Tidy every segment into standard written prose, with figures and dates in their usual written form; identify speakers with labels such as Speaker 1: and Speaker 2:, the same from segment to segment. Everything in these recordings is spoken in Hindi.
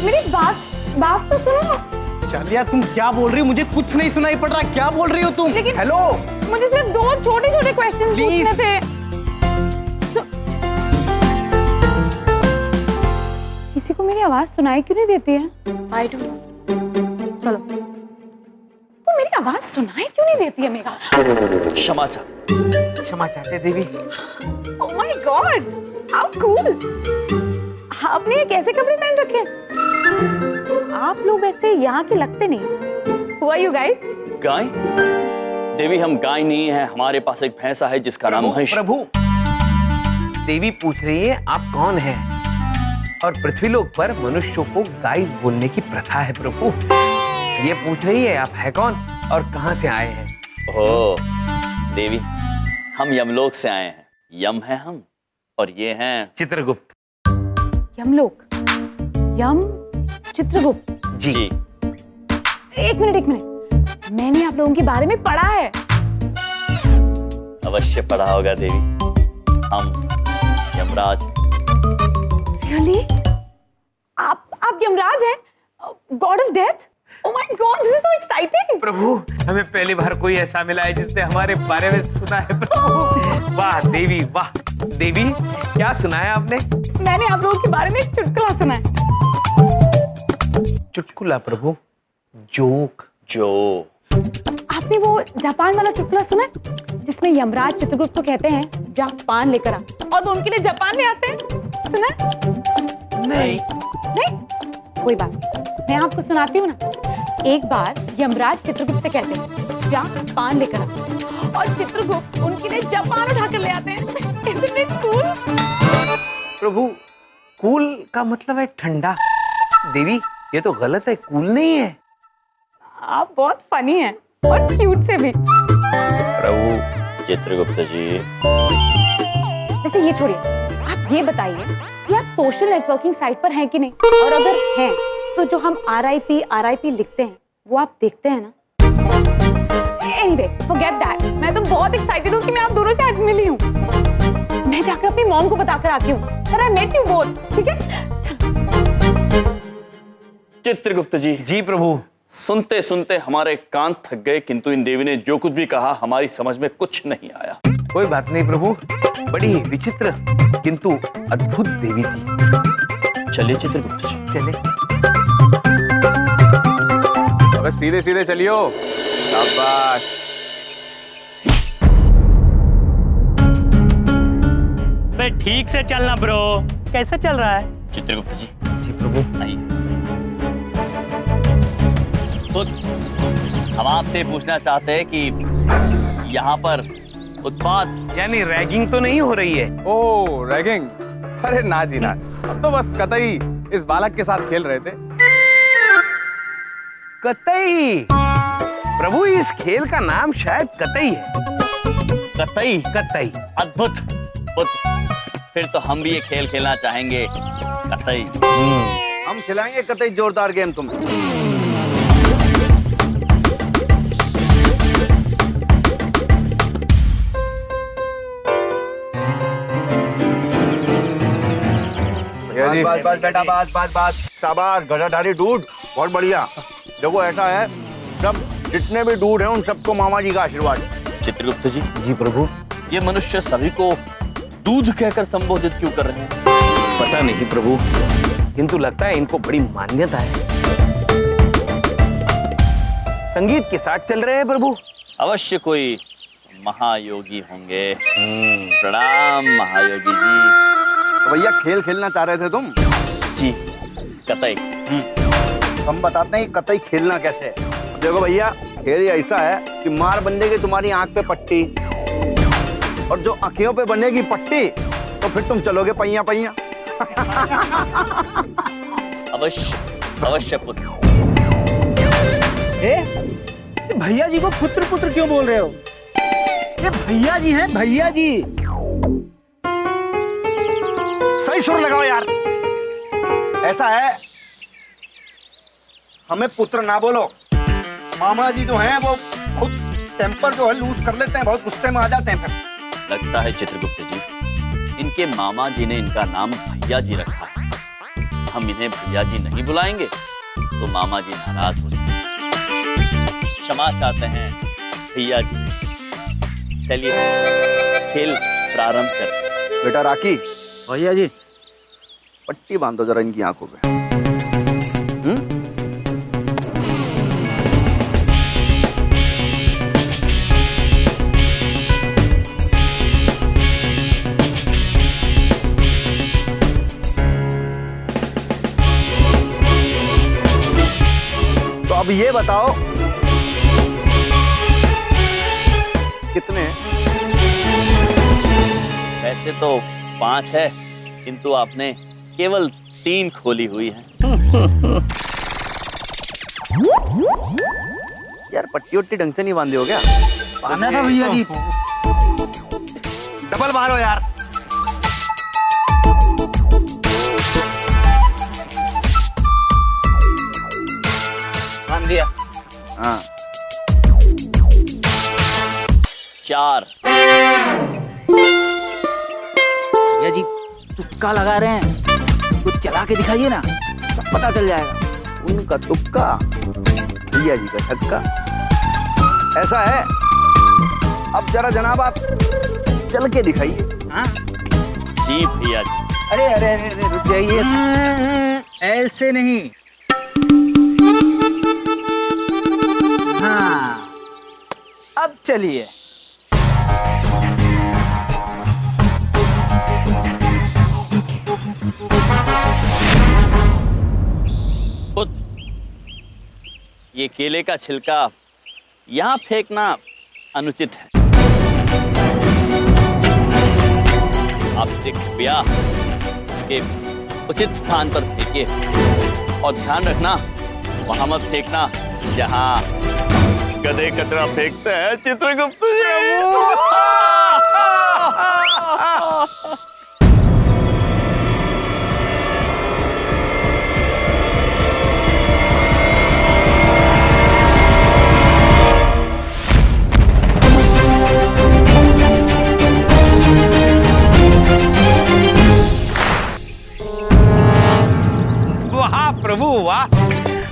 Speaker 1: मेरी बात बात तो सुनो।
Speaker 2: चालिया तुम क्या बोल रही हो? मुझे कुछ नहीं सुनाई पड़ रहा। क्या बोल रही हो तुम?
Speaker 1: लेकिन
Speaker 2: हेलो,
Speaker 1: मुझे सिर्फ 2 छोटे-छोटे क्वेश्चन पूछने थे। किसी को मेरी आवाज सुनाई क्यों नहीं देती है? I do. चलो, वो मेरी आवाज सुनाई क्यों नहीं देती है मेरा?
Speaker 2: क्षमा चाहते देवी।
Speaker 1: Oh my God, how cool! आपने ये कैसे कपड़े पहन रखे हैं? आप लोग वैसे यहाँ के लगते नहीं। Who are you guys?
Speaker 3: गाय? देवी हम गाय नहीं है, हमारे पास एक भैंसा है जिसका नाम है
Speaker 2: प्रभु। देवी पूछ रही है आप कौन हैं? और पृथ्वीलोक पर मनुष्यों को गाय बोलने की प्रथा है प्रभु। ये पूछ रही है आप है कौन और कहां से आए हैं?
Speaker 3: ओ देवी, हम यमलोक से आए हैं। यम है हम और ये हैं
Speaker 2: चित्रगुप्त।
Speaker 1: यमलोक, यम, चित्रगुप्त
Speaker 2: जी।
Speaker 1: एक मिनट, मैंने आप लोगों के बारे में पढ़ा है।
Speaker 3: अवश्य पढ़ा होगा देवी। हम यमराज।
Speaker 1: Really? आप यमराज हैं? God of death? Oh my God, this is so exciting!
Speaker 2: प्रभु, हमें पहली बार कोई ऐसा मिला है जिसने हमारे बारे में सुना है प्रभु। वाह देवी, वाह देवी, क्या सुना है आपने?
Speaker 1: मैंने आप लोगों के बारे में एक चुटकुला सुना है।
Speaker 2: चुटकुला प्रभु? जोक?
Speaker 3: जो
Speaker 1: आपने वो जापान वाला चुटकुला सुना है जिसमें यमराज चित्रगुप्त को कहते हैं जापान लेकर आ, और वो उनके लिए जापान ले आते हैं? सुना है?
Speaker 2: नहीं।
Speaker 1: कोई बात नहीं, मैं आपको सुनाती हूँ ना। एक बार यमराज चित्रगुप्त से कहते हैं जापान लेकर आ, और चित्रगुप्त उनके लिए जापान उठाकर ले आते हैं। Isn't it cool?
Speaker 2: Prabhu, cool का मतलब है ठंडा। देवी, ये तो गलत है, कूल नहीं है।
Speaker 1: आप बहुत फनी हैं और क्यूट से भी।
Speaker 3: प्रभु चित्रगुप्त जी।
Speaker 1: वैसे ये छोड़िए, आप ये बताइए कि आप सोशल नेटवर्किंग साइट पर हैं कि नहीं, और अगर हैं तो जो हम RIP लिखते हैं वो आप देखते हैं ना? Anyway, forget that. मैं तो बहुत एक्साइटेड हूँ कि मैं आप दोनों से आज मिली हूँ। मैं जाकर अपनी मॉम को बताकर आती हूँ that I met you both, ठीक है? चलो।
Speaker 3: चित्रगुप्त जी।
Speaker 2: जी प्रभु।
Speaker 3: सुनते सुनते हमारे कान थक गए, किंतु इन देवी ने जो कुछ भी कहा हमारी समझ में कुछ नहीं आया।
Speaker 2: कोई बात नहीं प्रभु, बड़ी विचित्र किंतु अद्भुत देवी थी।
Speaker 3: चलिए चित्रगुप्त जी।
Speaker 2: चले।
Speaker 4: अबे सीधे सीधे चलियो। शाबाश।
Speaker 5: बे ठीक से चलना ब्रो। कैसा चल रहा है?
Speaker 3: चित्रगुप्त जी।
Speaker 2: जी प्रभु।
Speaker 3: आइए। तो हम आपसे पूछना चाहते हैं कि यहाँ पर उत्पाद
Speaker 2: यानी रैगिंग तो नहीं हो रही है?
Speaker 4: ओ रैगिंग? अरे ना जी ना, अब तो बस कतई इस बालक के साथ खेल रहे थे।
Speaker 2: कतई? प्रभु, इस खेल का नाम शायद कतई है।
Speaker 3: कतई?
Speaker 2: कतई।
Speaker 3: अद्भुत। फिर तो हम भी ये खेल खेलना चाहेंगे, कतई।
Speaker 4: हम खिलाएंगे कतई जोरदार गेम तुम्हें।
Speaker 6: बस बस बेटा, बस शाबाश गजाधारी दूध, बहुत बढ़िया। देखो ऐसा है, सब जितने भी दूध हैं उन सबको मामा जी का आशीर्वाद।
Speaker 3: चित्रगुप्त जी।
Speaker 2: जी प्रभु।
Speaker 3: ये मनुष्य सभी को दूध कहकर संबोधित क्यों कर रहे हैं?
Speaker 2: पता नहीं प्रभु, किंतु लगता है इनको बड़ी मान्यता है। संगीत के साथ चल रहे हैं प्रभु।
Speaker 3: अवश्य कोई महायोगी होंगे। प्रणाम महायोगी जी।
Speaker 6: तो भैया खेल खेलना चाह रहे थे तुम?
Speaker 3: जी, कतई।
Speaker 6: हम बताते हैं कतई खेलना कैसे है। देखो भैया, खेल ऐसा है कि मार बंदेगी तुम्हारी आंख पे पट्टी, और जो आंखों पे बनेगी पट्टी तो फिर तुम चलोगे पैया पैया।
Speaker 3: अवश्य पुत्र।
Speaker 5: भैया जी को पुत्र पुत्र क्यों बोल रहे हो? ये भैया जी हैं, भैया जी।
Speaker 6: सही सुर लगाओ यार। ऐसा है, हमें पुत्र ना बोलो। मामा जी जो हैं वो खुद टेम्पर जो है लूज कर लेते हैं, बहुत गुस्से में आ जाते हैं फिर।
Speaker 3: लगता है चित्रगुप्त जी, इनके मामा जी ने इनका नाम भैया जी रखा है। हम इन्हें भैया जी नहीं बुलाएंगे तो मामा जी नाराज हो जाएंगे। क्षमा चाहते हैं भैया जी। चलिए खेल प्रारंभ करें।
Speaker 6: बेटा राखी,
Speaker 5: भैया जी
Speaker 6: पट्टी बांधो जरा इनकी आंखों पे। तो अब ये बताओ कितने?
Speaker 3: वैसे तो 5 है, किंतु आपने केवल 3 खोली हुई है।
Speaker 6: यार पट्टी वट्टी ढंग से नहीं बांधे हो क्या?
Speaker 5: आना था भैया जी।
Speaker 6: डबल मारो यार।
Speaker 3: बांध दिया।
Speaker 6: हाँ
Speaker 3: 4।
Speaker 5: भैया जी तुक्का लगा रहे हैं, कुछ चला के दिखाइए ना, सब पता चल जाएगा।
Speaker 6: उनका तुक्का, भैया जी का छक्का। ऐसा है, अब जरा जनाब आप चल के दिखाइए।
Speaker 5: हाँ?
Speaker 3: जी भैया जी।
Speaker 5: अरे अरे अरे अरे, रुक जाइए, ऐसे नहीं। हाँ अब चलिए।
Speaker 3: खुद ये केले का छिलका यहाँ फेंकना अनुचित है। आपसे कृपया इसके उचित स्थान पर फेंकिए और ध्यान रखना वहां मत फेंकना जहां गधे कचरा फेंकते हैं चित्रगुप्त जी।
Speaker 2: वाह प्रभु वाह,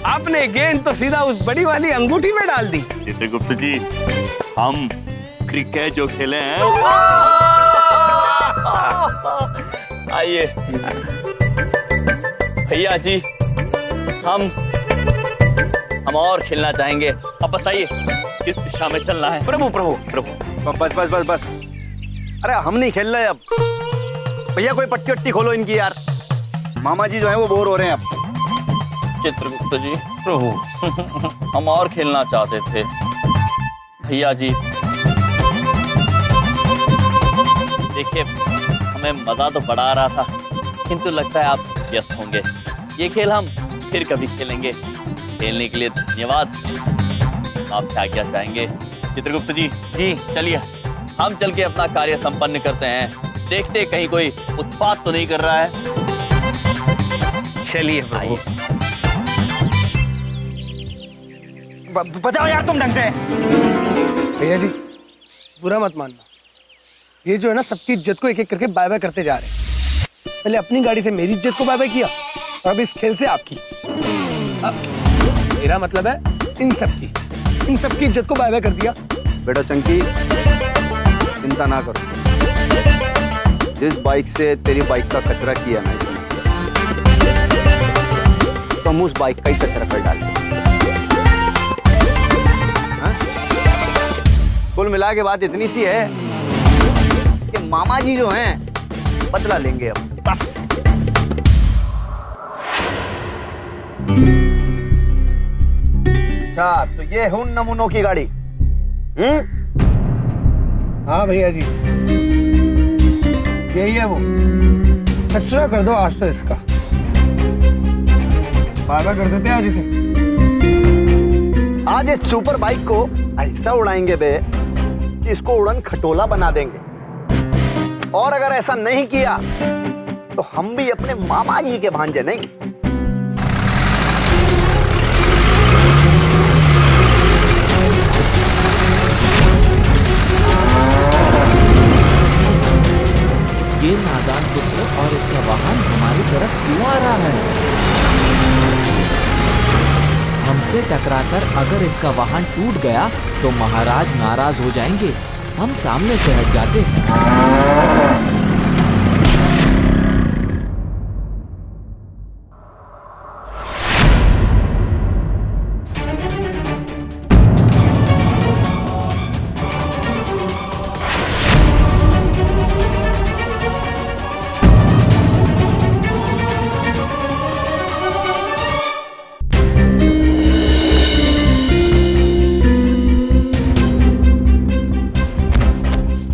Speaker 2: आपने गेंद तो सीधा उस बड़ी वाली अंगूठी में डाल दी।
Speaker 3: चित्रगुप्त जी, हम क्रिकेट जो खेले हैं, आइए भैया जी, हम और खेलना चाहेंगे। अब बताइए किस दिशा में चलना है।
Speaker 2: प्रभु प्रभु प्रभु,
Speaker 6: बस बस बस बस। अरे हम नहीं खेल रहे अब। भैया कोई पट्टी वट्टी खोलो इनकी यार। मामा जी जो है वो बोर हो रहे हैं अब।
Speaker 3: चित्रगुप्त जी,
Speaker 2: प्रभु
Speaker 3: हम और खेलना चाहते थे। भैया जी देखिए, हमें मजा तो बड़ा आ रहा था, किंतु लगता है आप व्यस्त होंगे। ये खेल हम फिर कभी खेलेंगे। खेलने के लिए धन्यवाद। आपसे आज्ञा चाहेंगे। चित्रगुप्त जी, चलिए हम चल के अपना कार्य संपन्न करते हैं। देखते कहीं कोई उत्पात तो नहीं कर रहा है।
Speaker 2: चलिए प्रभु।
Speaker 6: बचाओ यार तुम ढंग से।
Speaker 7: भैया जी बुरा मत मानना, ये जो है ना सबकी इज्जत को एक एक करके बाय बाय करते जा रहे हैं। पहले अपनी गाड़ी से मेरी इज्जत को बाय बाय किया और अब इस खेल से आपकी। अब मेरा मतलब है इन सबकी इज्जत को बाय बाय कर दिया।
Speaker 6: बेटा चंकी, चिंता ना करो। जिस बाइक से तेरी बाइक का कचरा किया ना इसने, तो हम उस बाइक का ही कचरा कर डालेंगे। कुल मिला के बात इतनी सी है कि मामा जी जो हैं बदला लेंगे अब, बस। अच्छा तो ये है उन नमूनों की गाड़ी।
Speaker 7: हाँ भैया जी यही है वो। कचरा कर दो आज तो इसका, बाय बाय कर देते हैं आज इसे।
Speaker 6: आज इस सुपर बाइक को ऐसा उड़ाएंगे बे कि इसको उड़न खटोला बना देंगे। और अगर ऐसा नहीं किया तो हम भी अपने मामा जी के भांजे नहीं।
Speaker 8: ये नादान पुत्र और इसका वाहन हमारी तरफ क्यों आ रहा है? हमसे टकराकर अगर इसका वाहन टूट गया तो महाराज नाराज हो जाएंगे। हम सामने से हट जाते हैं।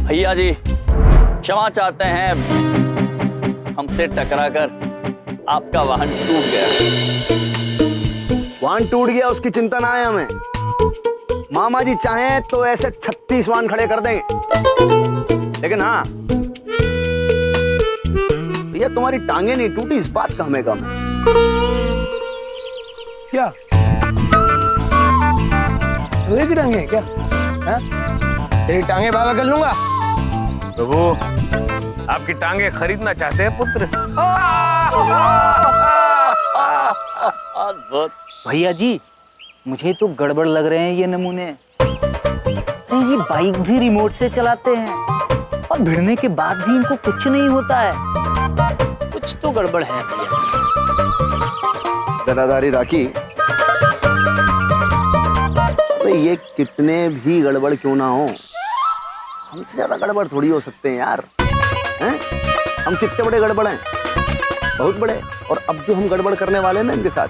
Speaker 3: भैया जी क्षमा चाहते हैं, हमसे टकराकर आपका वाहन टूट गया।
Speaker 6: वाहन टूट गया उसकी चिंता ना है हमें। मामा जी चाहें तो ऐसे 36 वाहन खड़े कर देंगे, लेकिन हाँ भैया तुम्हारी टांगे नहीं टूटी इस बात का हमें गम है।
Speaker 7: क्या चूहे की टांगे हैं क्या? हाँ? तेरी टांगे बाबा कर लूंगा।
Speaker 2: प्रभु आपकी टांगे खरीदना चाहते हैं पुत्र।
Speaker 3: अद्भुत।
Speaker 5: भैया जी मुझे तो गड़बड़ लग रहे हैं ये नमूने। अरे ये बाइक भी रिमोट से चलाते हैं और भिड़ने के बाद भी इनको कुछ नहीं होता है। कुछ तो गड़बड़ है भैया।
Speaker 6: जरादारी राखी, तो ये कितने भी गड़बड़ क्यों ना हो, हमसे ज्यादा गड़बड़ थोड़ी हो सकते हैं यार। हैं? हम कितने बड़े गड़बड़ हैं, बहुत बड़े। और अब जो हम गड़बड़ करने वाले हैं ना इनके साथ,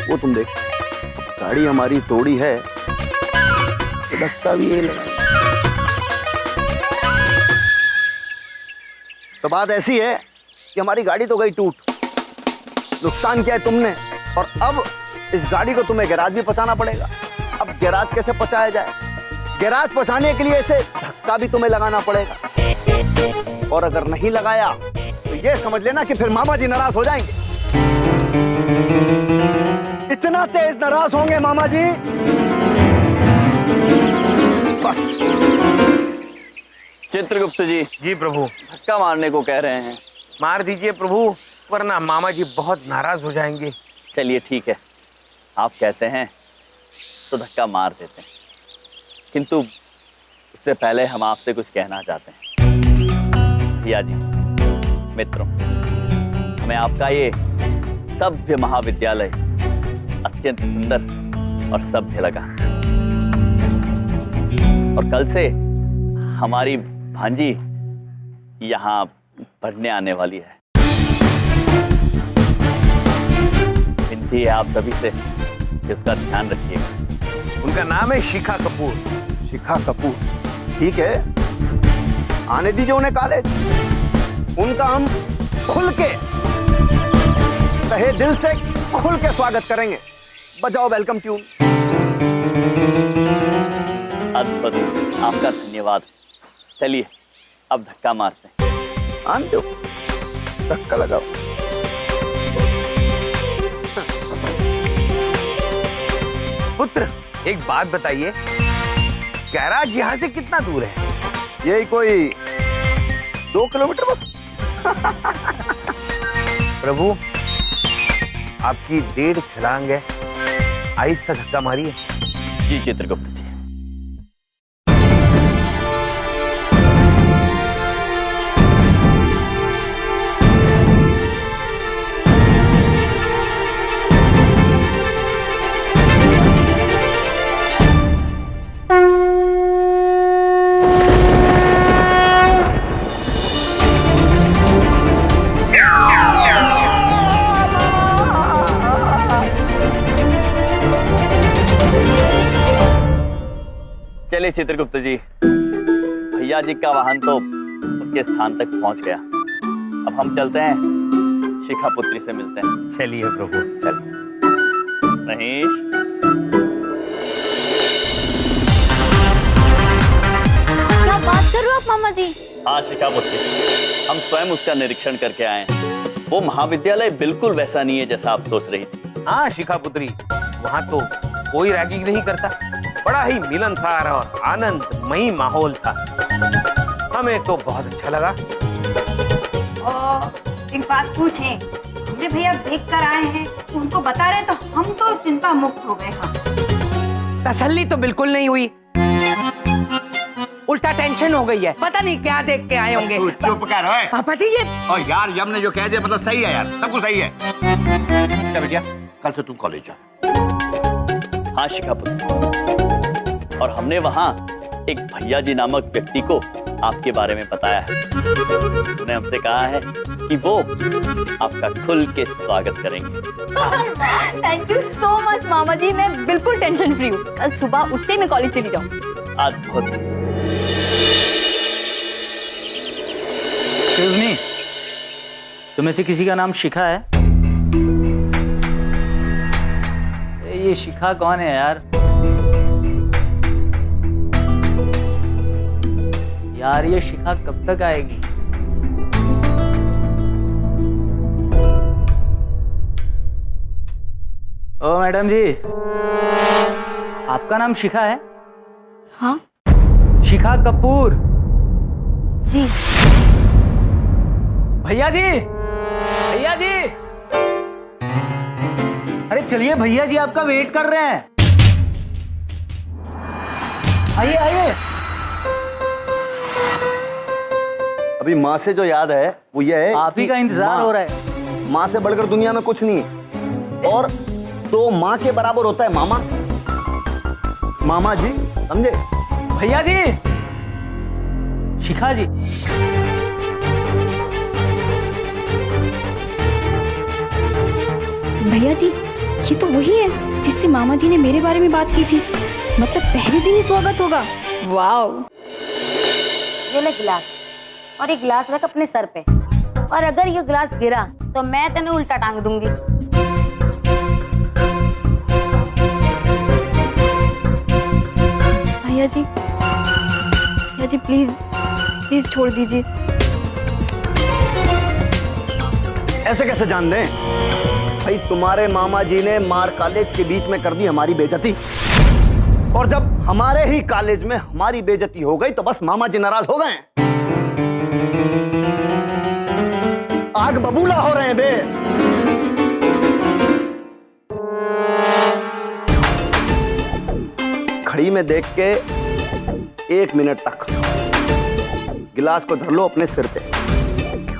Speaker 6: वो तुम देख। गाड़ी हमारी तोड़ी है तो धक्का भी यही लगा। तो बात ऐसी है कि हमारी गाड़ी तो गई टूट, नुकसान किया है तुमने, और अब इस गाड़ी को तुम्हें गैराज भी पहुंचाना पड़ेगा। अब गैराज कैसे पहुंचाया जाए? गैराज पहुंचाने के लिए इसे धक्का भी तुम्हें लगाना पड़ेगा, और अगर नहीं लगाया तो ये समझ लेना कि फिर मामा जी नाराज हो जाएंगे। इतना तेज नाराज होंगे मामा जी, बस।
Speaker 3: चित्रगुप्त जी।
Speaker 2: जी प्रभु।
Speaker 3: धक्का मारने को कह रहे हैं।
Speaker 2: मार दीजिए प्रभु, वरना मामा जी बहुत नाराज हो जाएंगे।
Speaker 3: चलिए ठीक है, आप कहते हैं तो धक्का मार देते हैं, किंतु उससे पहले हम आपसे कुछ कहना चाहते हैं। भैया जी, मित्रों, हमें आपका ये सभ्य महाविद्यालय अत्यंत सुंदर और सभ्य लगा, और कल से हमारी भांजी यहाँ पढ़ने आने वाली है। विनती है आप सभी से कि उसका ध्यान रखिएगा।
Speaker 2: उनका नाम है शिखा कपूर।
Speaker 6: शिखा कपूर, ठीक है, आने दीजिए उन्हें कॉलेज। उनका हम खुल के, तहे दिल से खुल के स्वागत करेंगे। बजाओ वेलकम ट्यून।
Speaker 3: अद्भुत, आपका धन्यवाद। चलिए अब धक्का मारते हैं।
Speaker 6: आन दो, धक्का लगाओ।
Speaker 2: पुत्र एक बात बताइए, गैराज यहाँ से कितना दूर है?
Speaker 6: यही कोई 2 किलोमीटर बस।
Speaker 2: प्रभु आपकी 1.5 छलांग है, आहिस्ता धक्का मारिए।
Speaker 3: जी चित्रगुप्त जी। चलिए चित्रगुप्त जी, भैया जी का वाहन तो उनके स्थान तक पहुंच गया। अब हम चलते हैं, शिखा पुत्री से मिलते हैं।
Speaker 2: चलिए प्रभु।
Speaker 3: चल महेश।
Speaker 9: क्या बात कर रहे हो आप मामा जी?
Speaker 3: हाँ शिखा पुत्री, हम स्वयं उसका निरीक्षण करके आए हैं। वो महाविद्यालय बिल्कुल वैसा नहीं है जैसा आप सोच रही थी।
Speaker 2: हाँ शिखा पुत्री, वहाँ तो कोई रैगिंग नहीं करता, बड़ा ही मिलनसार और आनंदमयी माहौल था। हमें तो बहुत अच्छा लगा।
Speaker 10: बात पूछें? मेरे भैया देख कर आए हैं, तो उनको बता रहे तो हम तो चिंता मुक्त हो गए। हाँ,
Speaker 2: तसल्ली तो बिल्कुल नहीं हुई, उल्टा टेंशन हो गई है। पता नहीं क्या देख के आए होंगे।
Speaker 6: तू चुप कर ओए।
Speaker 2: पापा जी ये
Speaker 6: और यार यम ने जो कह दिया मतलब सही है यार, सब कुछ सही है। क्या बेटिया, कल से तू कॉलेज जा।
Speaker 3: हाँ शिखा पुत्र, और हमने वहाँ एक भैया जी नामक व्यक्ति को आपके बारे में बताया है। उन्होंने हमसे कहा है कि वो आपका खुल के स्वागत करेंगे।
Speaker 9: थैंक यू सो मच मामा जी, मैं बिल्कुल टेंशन फ्री हूँ। कल सुबह उठते ही मैं कॉलेज चली जाऊँ।
Speaker 3: अद्भुत।
Speaker 5: शिवनी, तुम्हें से किसी का नाम शिखा है? ये शिखा कौन है यार? यार ये शिखा कब तक आएगी? ओ मैडम जी, आपका नाम शिखा है?
Speaker 9: हाँ
Speaker 5: शिखा कपूर।
Speaker 9: जी।
Speaker 5: भैया जी, भैया जी, अरे चलिए, भैया जी आपका वेट कर रहे हैं। आइए आइए।
Speaker 6: अभी माँ से जो याद है वो ये है,
Speaker 5: आप ही का इंतजार हो रहा है।
Speaker 6: माँ से बढ़कर दुनिया में कुछ नहीं है, और तो माँ के बराबर होता है मामा। मामा जी, समझे?
Speaker 5: भैया जी, शिखा जी।
Speaker 9: भैया जी, ये तो वही है जिससे मामा जी ने मेरे बारे में बात की थी। मतलब पहले दिन ही स्वागत होगा। वाओ।
Speaker 10: ये ले गिलास, और ये गिलास रख अपने सर पे, और अगर ये गिलास गिरा तो मैं तेने उल्टा टांग दूंगी।
Speaker 9: भैया जी प्लीज प्लीज छोड़ दीजिए।
Speaker 6: ऐसे कैसे जान दें भाई? तुम्हारे मामा जी ने मार कॉलेज के बीच में कर दी हमारी बेइज्जती, और जब हमारे ही कॉलेज में हमारी बेइज्जती हो गई तो बस मामा जी नाराज हो गए। आग बबूला हो रहे हैं बे। घड़ी में देख के 1 मिनट तक गिलास को धर लो अपने सिर पे,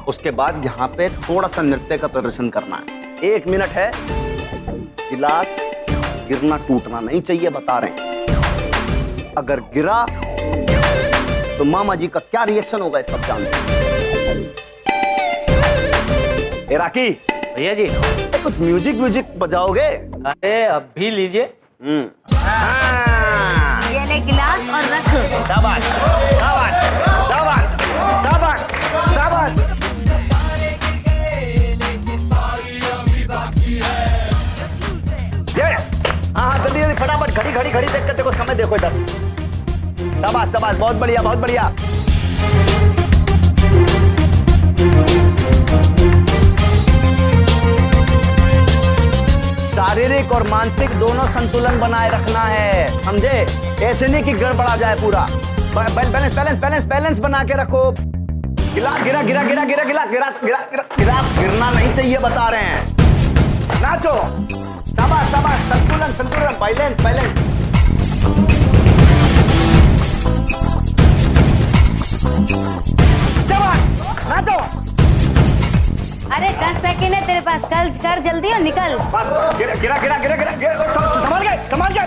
Speaker 6: उसके बाद यहाँ पे थोड़ा सा नृत्य का प्रदर्शन करना है। 1 मिनट है, गिलास गिरना टूटना नहीं चाहिए, बता रहे हैं। अगर गिरा तो मामा जी का क्या रिएक्शन होगा इस सब जानते हैं। ए राकी,
Speaker 5: भैया जी,
Speaker 6: कुछ म्यूजिक बजाओगे?
Speaker 5: अरे अब भी लीजिए।
Speaker 10: ये ले गिलास और रख।
Speaker 6: शाबाश, शाबाश, शाबाश, शाबाश, शाबाश। ये हाँ जल्दी जल्दी फटाफट, घड़ी देख कर देखो, समय देखो इधर। शाबाश शाबाश, बहुत बढ़िया बहुत बढ़िया। शारीरिक और मानसिक दोनों संतुलन बनाए रखना है, समझे? ऐसे नहीं कि गड़बड़ा जाए पूरा। बैलेंस बैलेंस बैलेंस बैलेंस बना के रखो। गिलास गिरा गिरा गिरा गिरा गिरा गिरा गिरा गिलास गिरना नहीं चाहिए, बता रहे हैं। नाचो, शाबाश शाबाश, संतुलन संतुलन, बैलेंस बैलेंस। शाबाश, नाचो।
Speaker 10: अरे 10 सेकेंड है तेरे पास, चल कर जल्दी और निकल।
Speaker 6: गिरा गिरा गिरा गिरा गिरा, संभाल गए संभाल गए।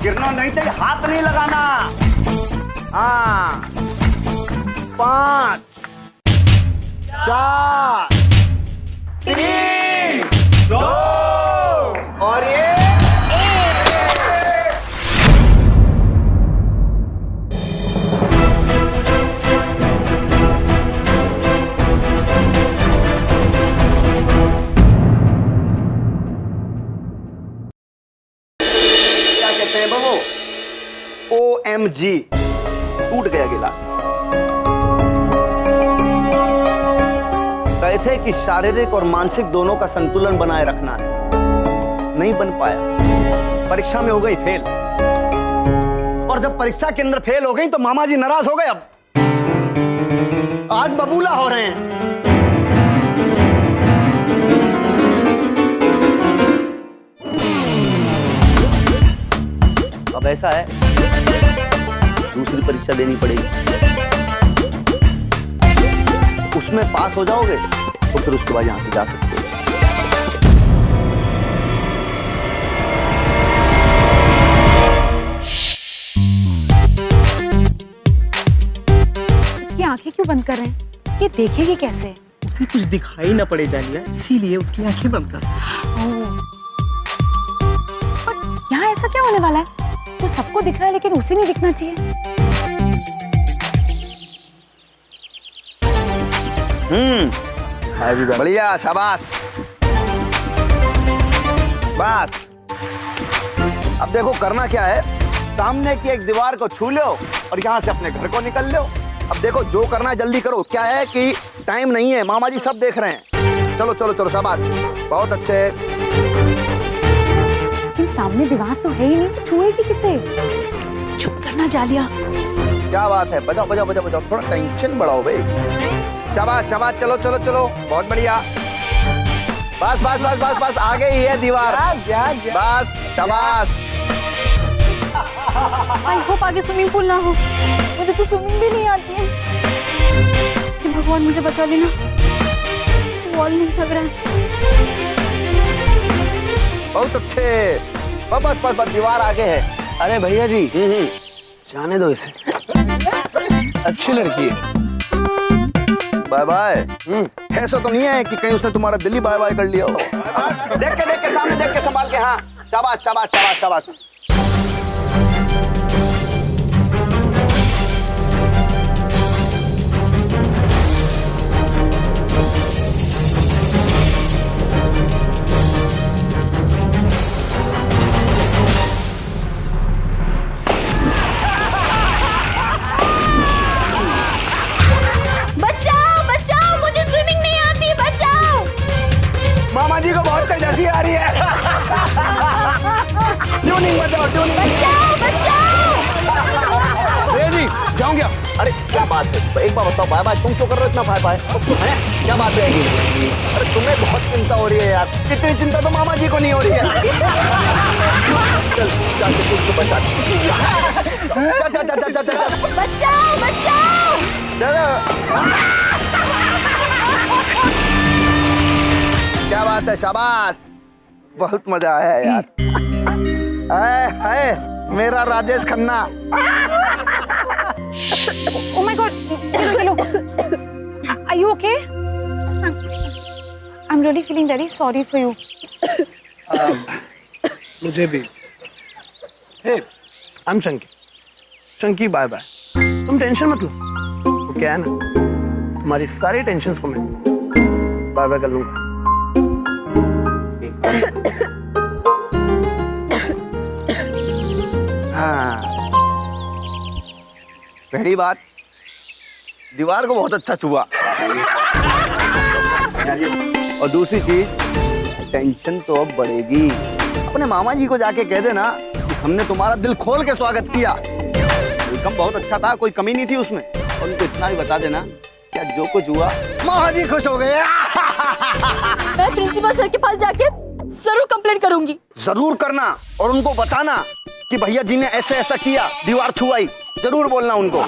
Speaker 6: गिरना नहीं चाहिए, हाथ नहीं लगाना। हाँ, 5 4 3 2 और ये OMG, टूट गया गिलास। कहे थे कि शारीरिक और मानसिक दोनों का संतुलन बनाए रखना है, नहीं बन पाया। परीक्षा में हो गई फेल, और जब परीक्षा के अंदर फेल हो गई तो मामा जी नाराज हो गए। अब आग बबूला हो रहे हैं। ऐसा है, दूसरी परीक्षा देनी पड़ेगी, उसमें पास हो जाओगे तो फिर उसके बाद यहाँ से जा सकते हो।
Speaker 1: इसकी आंखें क्यों बंद कर रहे हैं? ये देखेगी कैसे?
Speaker 11: उसे कुछ दिखाई ना पड़े जानिया, इसीलिए उसकी आंखें बंद कर।
Speaker 1: और यहाँ ऐसा क्या होने वाला है जो सबको दिख रहा है लेकिन उसे नहीं दिखना चाहिए?
Speaker 6: बढ़िया, शाबाश। बस अब देखो करना क्या है, सामने की एक दीवार को छू लो और यहाँ से अपने घर को निकल लो। अब देखो जो करना है जल्दी करो, क्या है कि टाइम नहीं है, मामा जी सब देख रहे हैं। चलो चलो चलो, शाबाश, बहुत अच्छे।
Speaker 1: लेकिन सामने दीवार तो है ही नहीं, तो छुएगी किसे? चुप करना जालिया।
Speaker 6: क्या बात है, बजाओ बजाओ बजाओ बजाओ, थोड़ा टेंशन बढ़ाओ भाई। शाबाश शाबाश, चलो चलो चलो, बहुत बढ़िया। बस बस बस बस बस, आ गई है दीवार। बस शाबाश।
Speaker 9: आई होप आगे स्विमिंग पूल ना हो, मुझे तो स्विमिंग भी नहीं आती है। कि भगवान मुझे बचा लेना, वॉल नहीं लग रहा है।
Speaker 6: बहुत अच्छे, बस बस बस बस, दीवार आगे है।
Speaker 7: अरे भैया जी, जाने दो इसे, अच्छी लड़की है।
Speaker 6: Bye bye. ऐसा तो नहीं है कि कहीं उसने तुम्हारा दिल ही बाय बाय कर लिया हो। देख के सामने देख के संभाल के। हाँ, शाबाश शाबाश शाबाश शाबाश। मामा जी को बहुत तेज हंसी आ रही है। ट्यूनिंग बजाओ, ट्यूनिंग।
Speaker 9: बचाओ बचाओ।
Speaker 7: भैया जी, जाऊं क्या?
Speaker 6: अरे क्या बात है, एक बार बताओ, बाय बाय तुम क्यों कर रहे हो इतना बाय बाय? क्या बात है? अरे तुम्हें बहुत चिंता हो रही है यार, इतनी चिंता तो मामा जी को नहीं हो रही है। चल जाके कुछ तो बचा।
Speaker 9: बचाओ बचाओ।
Speaker 6: क्या बात है, शाबाश, बहुत मजा आया यार। हाय मेरा Rajesh Khanna.
Speaker 1: Oh my God, hello. Are you okay? I'm really feeling very sorry for you.
Speaker 7: मुझे भी। Hey, I am Chunky. Chunky bye bye. तुम टेंशन मत लो। वो क्या है ना, तुम्हारी सारी टेंशन्स को मैं बाय बाय कर लूंगा।
Speaker 6: हाँ, पहली बात, दीवार को बहुत अच्छा छुआ। और दूसरी चीज, टेंशन तो अब बढ़ेगी। अपने मामा जी को जाके कह देना कि हमने तुम्हारा दिल खोल के स्वागत किया, वेलकम बहुत अच्छा था, कोई कमी नहीं थी उसमें। और उनको इतना भी बता देना क्या जो कुछ हुआ, मामा जी खुश हो गए।
Speaker 9: मैं प्रिंसिपल सर के पास जाके जरूर कंप्लेंट करूंगी।
Speaker 6: जरूर करना और उनको बताना कि भैया जी ने ऐसे ऐसा किया, दीवार छुआई, जरूर बोलना उनको।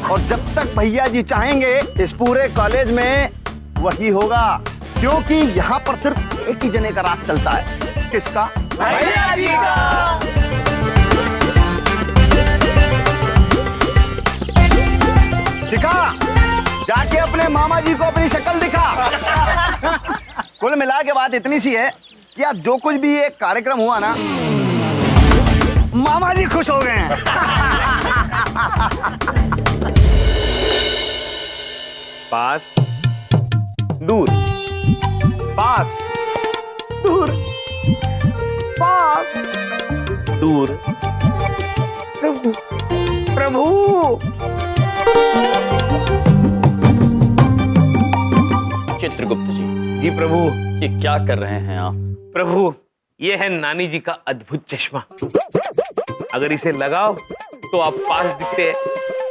Speaker 6: और जब तक भैया जी चाहेंगे इस पूरे कॉलेज में वही होगा, क्योंकि यहाँ पर सिर्फ एक ही जने का राज चलता है। किसका? भैया जी का। शिखा, जाके अपने मामा जी को अपनी शक्ल दिखा। कुल मिला के बात इतनी सी है कि आज जो कुछ भी ये कार्यक्रम हुआ ना, मामा जी खुश हो गए हैं।
Speaker 4: पास दूर, पास दूर, पास दूर। प्रभु प्रभु।
Speaker 3: चित्रगुप्त जी
Speaker 2: प्रभु।
Speaker 3: ये क्या कर रहे हैं आप?
Speaker 2: प्रभु, ये है नानी जी का अद्भुत चश्मा। अगर इसे लगाओ तो आप पास दिखते हैं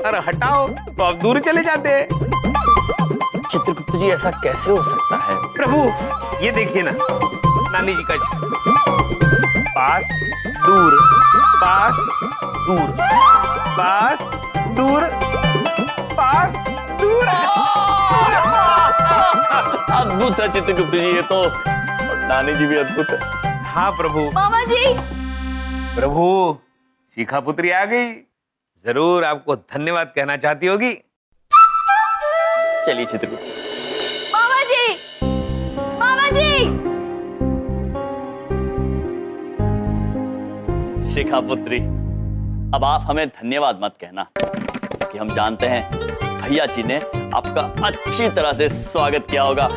Speaker 2: और हटाओ तो आप दूर चले जाते हैं।
Speaker 3: चित्रगुप्त जी ऐसा कैसे हो सकता है?
Speaker 2: प्रभु ये देखिए ना, नानी जी का पास दूर पास दूर पास दूर पास दूर।
Speaker 3: अद्भुत है चित्रगुप्त जी ये तो, और नानी जी भी अद्भुत है।
Speaker 2: हाँ प्रभु।
Speaker 9: मामा जी,
Speaker 2: प्रभु शिखा पुत्री आ गई, जरूर आपको धन्यवाद कहना चाहती होगी।
Speaker 3: चलिए चित्रगुप्त।
Speaker 9: मामा जी, मामा जी।
Speaker 3: शिखा पुत्री, अब आप हमें धन्यवाद मत कहना, कि हम जानते हैं भैया जी ने आपका अच्छी तरह से स्वागत किया होगा,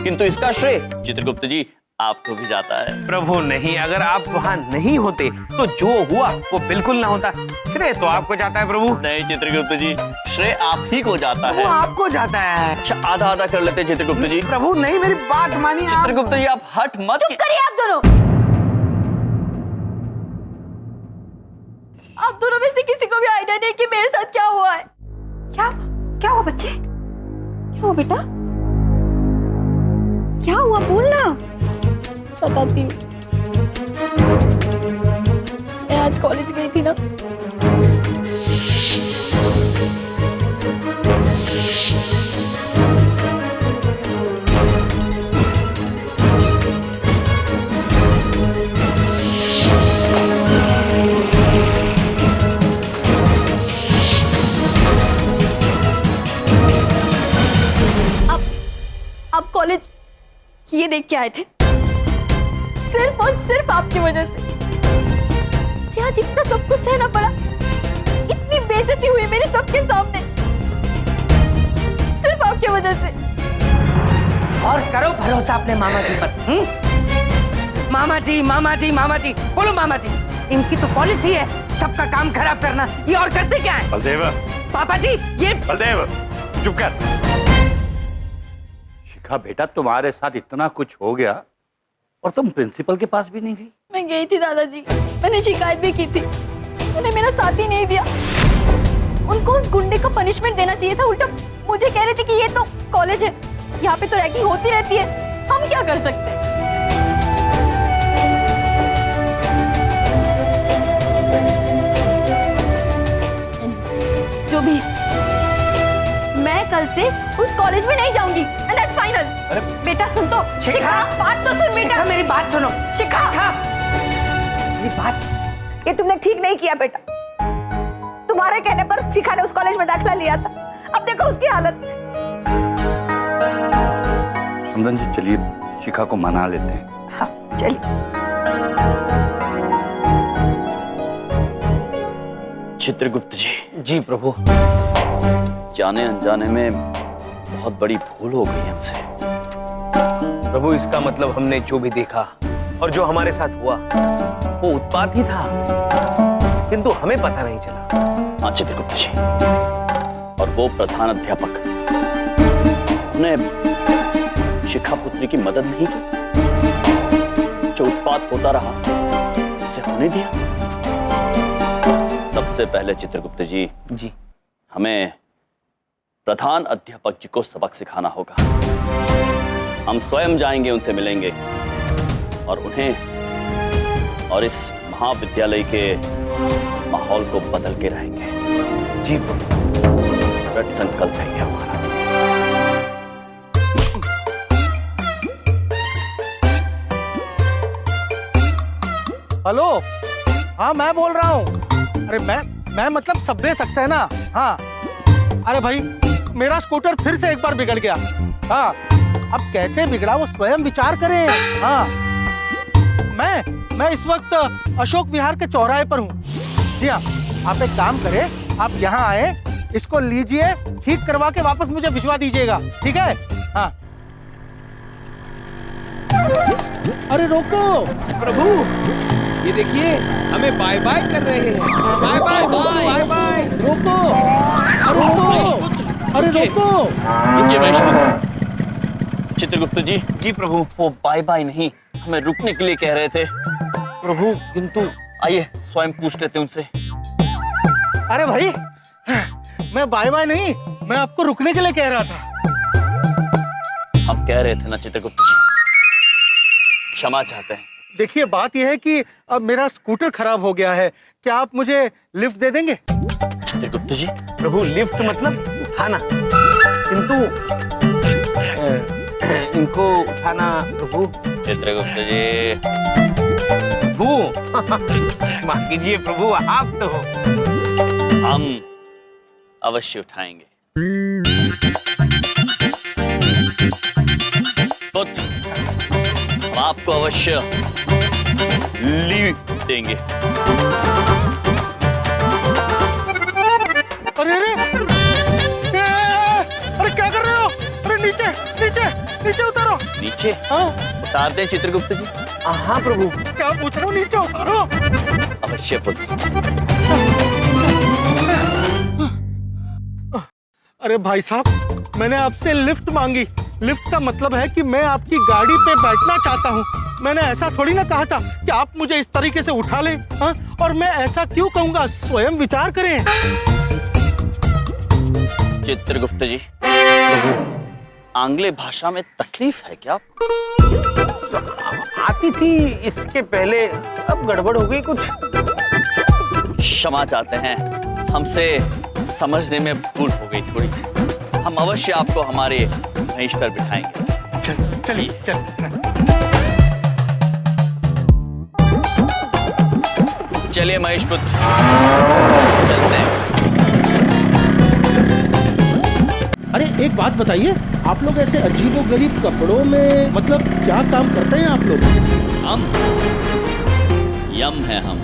Speaker 3: किंतु इसका श्रेय चित्रगुप्त जी आपको भी जाता है।
Speaker 2: प्रभु नहीं, अगर आप वहाँ नहीं होते तो जो हुआ वो बिल्कुल ना होता। श्रेय तो आपको जाता है प्रभु।
Speaker 3: नहीं चित्रगुप्त जी, श्रेय आप ही को जाता है।
Speaker 2: वो आपको जाता है।
Speaker 3: अच्छा आधा आधा कर लेते चित्रगुप्त जी।
Speaker 2: प्रभु नहीं, मेरी बात मानिए।
Speaker 3: चित्रगुप्त जी आप हट मत।
Speaker 9: चुप करिए आप दोनों। आप दोनों में से किसी को भी आइडिया नहीं कि मेरे साथ क्या हुआ है। क्या हुआ बच्चे? क्या हुआ बेटा? क्या हुआ बोलना। बताती हूँ। मैं आज कॉलेज गई थी ना, आप कॉलेज ये देख के आए थे, सिर्फ और सिर्फ आपकी वजह से। आज इतना सब कुछ सहना पड़ा, इतनी बेइज्जती हुई मेरे सबके सामने, सिर्फ आपकी वजह से।
Speaker 12: और करो भरोसा अपने मामा जी पर। मामा जी मामा जी मामा जी बोलो मामा जी, इनकी तो पॉलिसी है सबका काम खराब करना। ये और करते क्या है?
Speaker 6: बलदेव,
Speaker 12: पापा जी ये
Speaker 6: बलदेव चुप कर। शिखा बेटा, तुम्हारे साथ इतना कुछ हो गया और तुम प्रिंसिपल के पास भी नहीं गई।
Speaker 9: मैं गई थी दादाजी, मैंने शिकायत भी की थी, उन्हें मेरा साथ ही नहीं दिया। उनको उस गुंडे को पनिशमेंट देना चाहिए था, उल्टा मुझे कह रहे थे कि ये तो कॉलेज है, यहाँ पे तो रैगिंग होती रहती है, हम क्या कर सकते हैं। जो भी, मैं कल से उस कॉलेज में नहीं जाऊंगी, and that's final। बेटा सुन तो, शिखा बात तो सुन बेटा।
Speaker 12: मेरी बात सुनो
Speaker 9: शिखा,
Speaker 12: मेरी बात।
Speaker 13: ये तुमने ठीक नहीं किया बेटा। तुम्हारे कहने पर शिखा ने उस कॉलेज में दाखिला लिया था, अब देखो उसकी हालत।
Speaker 6: समदन जी चलिए शिखा को मना लेते हैं।
Speaker 13: हाँ चलिए।
Speaker 3: चित्रगुप्त जी।
Speaker 2: जी प्रभु।
Speaker 3: जाने अनजाने में बहुत बड़ी भूल हो गई हमसे।
Speaker 2: प्रभु इसका मतलब हमने जो भी देखा और जो हमारे साथ हुआ वो उत्पात ही था, किंतु हमें पता नहीं चला।
Speaker 3: हाँ चित्रगुप्त जी, और वो प्रधान अध्यापक ने शिखा पुत्री की मदद नहीं की, जो उत्पात होता रहा उसे होने दिया। सबसे पहले चित्रगुप्त जी हमें प्रधान अध्यापक जी को सबक सिखाना होगा। हम स्वयं जाएंगे, उनसे मिलेंगे और उन्हें और इस महाविद्यालय के माहौल को बदल के रहेंगे।
Speaker 2: जी
Speaker 3: दृढ़ संकल्प है ये हमारा।
Speaker 11: हेलो, हाँ मैं बोल रहा हूँ। अरे मैं मतलब सब्बे सक्सेना। हाँ अरे भाई, मेरा स्कूटर फिर से एक बार बिगड़ गया। हाँ अब कैसे बिगड़ा वो स्वयं विचार करें। हाँ मैं इस वक्त अशोक विहार के चौराहे पर हूँ। जी हाँ, आप एक काम करें, आप यहाँ आए, इसको लीजिए, ठीक करवा के वापस मुझे भिजवा दीजिएगा, ठीक है? हाँ। अरे रोको
Speaker 8: प्रभु, ये देखिए हमें बाय बाय कर रहे हैं। Bye bye bye bye.
Speaker 11: रोको, अरे रोको, अरे रोको।
Speaker 3: रुकिए महेश। चित्रगुप्त जी।
Speaker 2: जी प्रभु।
Speaker 3: वो बाय बाय नहीं, हमें रुकने के लिए कह रहे थे
Speaker 2: प्रभु, किंतु
Speaker 3: आइए स्वयं पूछ लेते उनसे।
Speaker 11: अरे भाई, मैं बाय बाय नहीं, मैं आपको रुकने के लिए कह रहा था।
Speaker 3: हम कह रहे थे ना चित्रगुप्त जी, क्षमा चाहते हैं।
Speaker 11: देखिए बात यह है कि अब मेरा स्कूटर खराब हो गया है, क्या आप मुझे लिफ्ट दे देंगे?
Speaker 3: चित्रगुप्त जी,
Speaker 2: प्रभु लिफ्ट मतलब उठाना, किंतु इनको उठाना प्रभु।
Speaker 3: चित्रगुप्त जी,
Speaker 2: प्रभु माफ कीजिए प्रभु, आप तो
Speaker 3: हम अवश्य उठाएंगे। पुत्र, हम आपको अवश्य लीव देंगे।
Speaker 11: अरे अरे अरे क्या कर रहे हो? अरे नीचे नीचे नीचे उतारो।
Speaker 3: नीचे
Speaker 11: हाँ
Speaker 3: उतार दें चित्रगुप्त जी?
Speaker 2: हाँ प्रभु।
Speaker 11: क्या पूछ रहे हो? नीचे उतारो।
Speaker 3: अवश्य पुत्र।
Speaker 11: अरे भाई साहब, मैंने आपसे लिफ्ट मांगी। लिफ्ट का मतलब है कि मैं आपकी गाड़ी पे बैठना चाहता हूँ। मैंने ऐसा थोड़ी ना कहा था कि आप मुझे इस तरीके से उठा लें। हाँ? और मैं ऐसा क्यों कहूँगा, स्वयं विचार करें।
Speaker 3: चित्रगुप्त जी, आंग्ल भाषा में तकलीफ है क्या?
Speaker 2: आती थी इसके पहले, अब गड़बड़ हो गई कुछ।
Speaker 3: क्षमा चाहते हैं, हमसे समझने में भूल हो गई थोड़ी सी। हम अवश्य आपको हमारे महिष पर बिठाएंगे।
Speaker 11: चलिए
Speaker 3: चलिए महेश पुत्र, चलते हैं।
Speaker 11: अरे एक बात बताइए, आप लोग ऐसे अजीबोगरीब कपड़ों में मतलब क्या काम करते हैं आप लोग?
Speaker 3: हम यम है हम,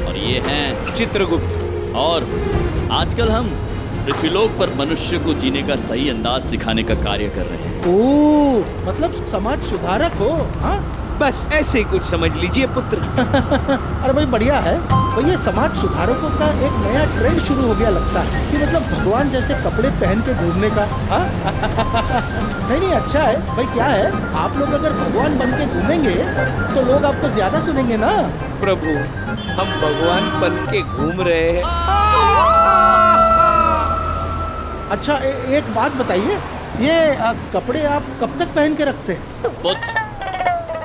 Speaker 3: और ये हैं चित्रगुप्त। और आजकल हम पृथ्वीलोक पर मनुष्य को जीने का सही अंदाज सिखाने का कार्य कर रहे हैं।
Speaker 11: ओह, मतलब समाज सुधारक हो? हाँ
Speaker 2: बस ऐसे ही कुछ समझ लीजिए पुत्र।
Speaker 11: अरे भाई बढ़िया है। भाई ये समाज सुधारकों का एक नया ट्रेंड शुरू हो गया लगता है कि मतलब भगवान जैसे कपड़े पहन के घूमने का। हाँ? नहीं अच्छा है भाई। क्या है, आप लोग अगर भगवान बन के घूमेंगे तो लोग आपको ज्यादा सुनेंगे ना।
Speaker 2: प्रभु हम भगवान बन के घूम रहे हैं।
Speaker 11: अच्छा एक बात बताइए, ये कपड़े आप कब तक पहन के रखते हैं?
Speaker 3: पुत्र,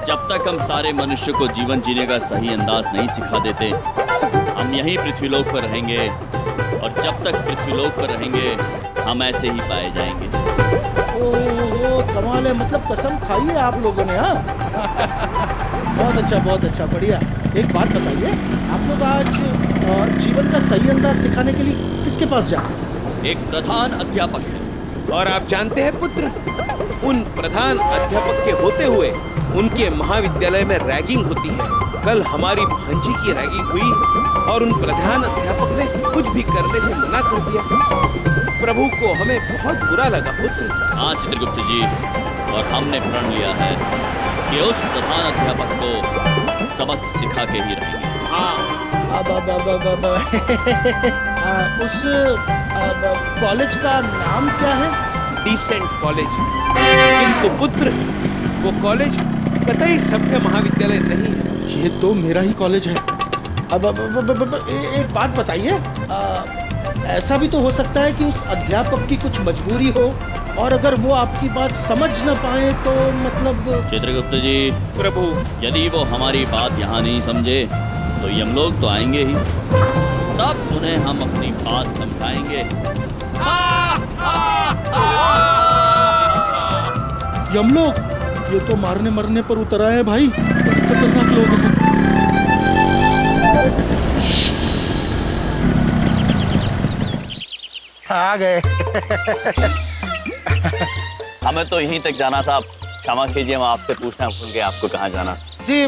Speaker 3: जब तक हम सारे मनुष्य को जीवन जीने का सही अंदाज नहीं सिखा देते, हम यहीं पृथ्वीलोक पर रहेंगे। और जब तक पृथ्वीलोक पर रहेंगे, हम ऐसे ही पाए जाएंगे।
Speaker 11: ओह कमाल है, मतलब कसम खाई है आप लोगों ने। हाँ बहुत अच्छा बढ़िया। एक बात बताइए, आप लोग आज जीवन का सही अंदाज सिखाने के लिए किसके पास जाते हैं?
Speaker 3: एक प्रधान अध्यापक है।
Speaker 2: और आप जानते हैं पुत्र, उन प्रधान अध्यापक के होते हुए उनके महाविद्यालय में रैगिंग होती है। कल हमारी भांजी की रैगिंग हुई और उन प्रधान अध्यापक ने कुछ भी करने से मना कर दिया। प्रभु को हमें बहुत बुरा लगा पुत्र।
Speaker 3: हाँ चित्रगुप्त जी, और हमने प्रण लिया है कि उस प्रधान अध्यापक को सबक सिखा के ही रहेंगे।
Speaker 11: उस कॉलेज का नाम क्या है?
Speaker 2: Decent college. किंतु पुत्र वो कॉलेज कतई सभ्य महाविद्यालय नहीं है।
Speaker 11: ये तो मेरा ही कॉलेज है। अब एक बात बताइए, ऐसा भी तो हो सकता है कि उस अध्यापक की कुछ मजबूरी हो और अगर वो आपकी बात समझ न पाए तो मतलब।
Speaker 3: चित्रगुप्त जी,
Speaker 2: प्रभु
Speaker 3: यदि वो हमारी बात यहाँ नहीं समझे तो यमलोक तो आएंगे ही, तब उन्हें हम अपनी बात समझाएंगे।
Speaker 11: यमलोक? ये तो मारने मरने पर उतर आए हैं भाई, खतरनाक लोग हैं। आ गए।
Speaker 3: हमें तो यहीं तक जाना था। क्षमा कीजिए, हम आपसे पूछना भूल गए आपको कहाँ जाना।
Speaker 11: जी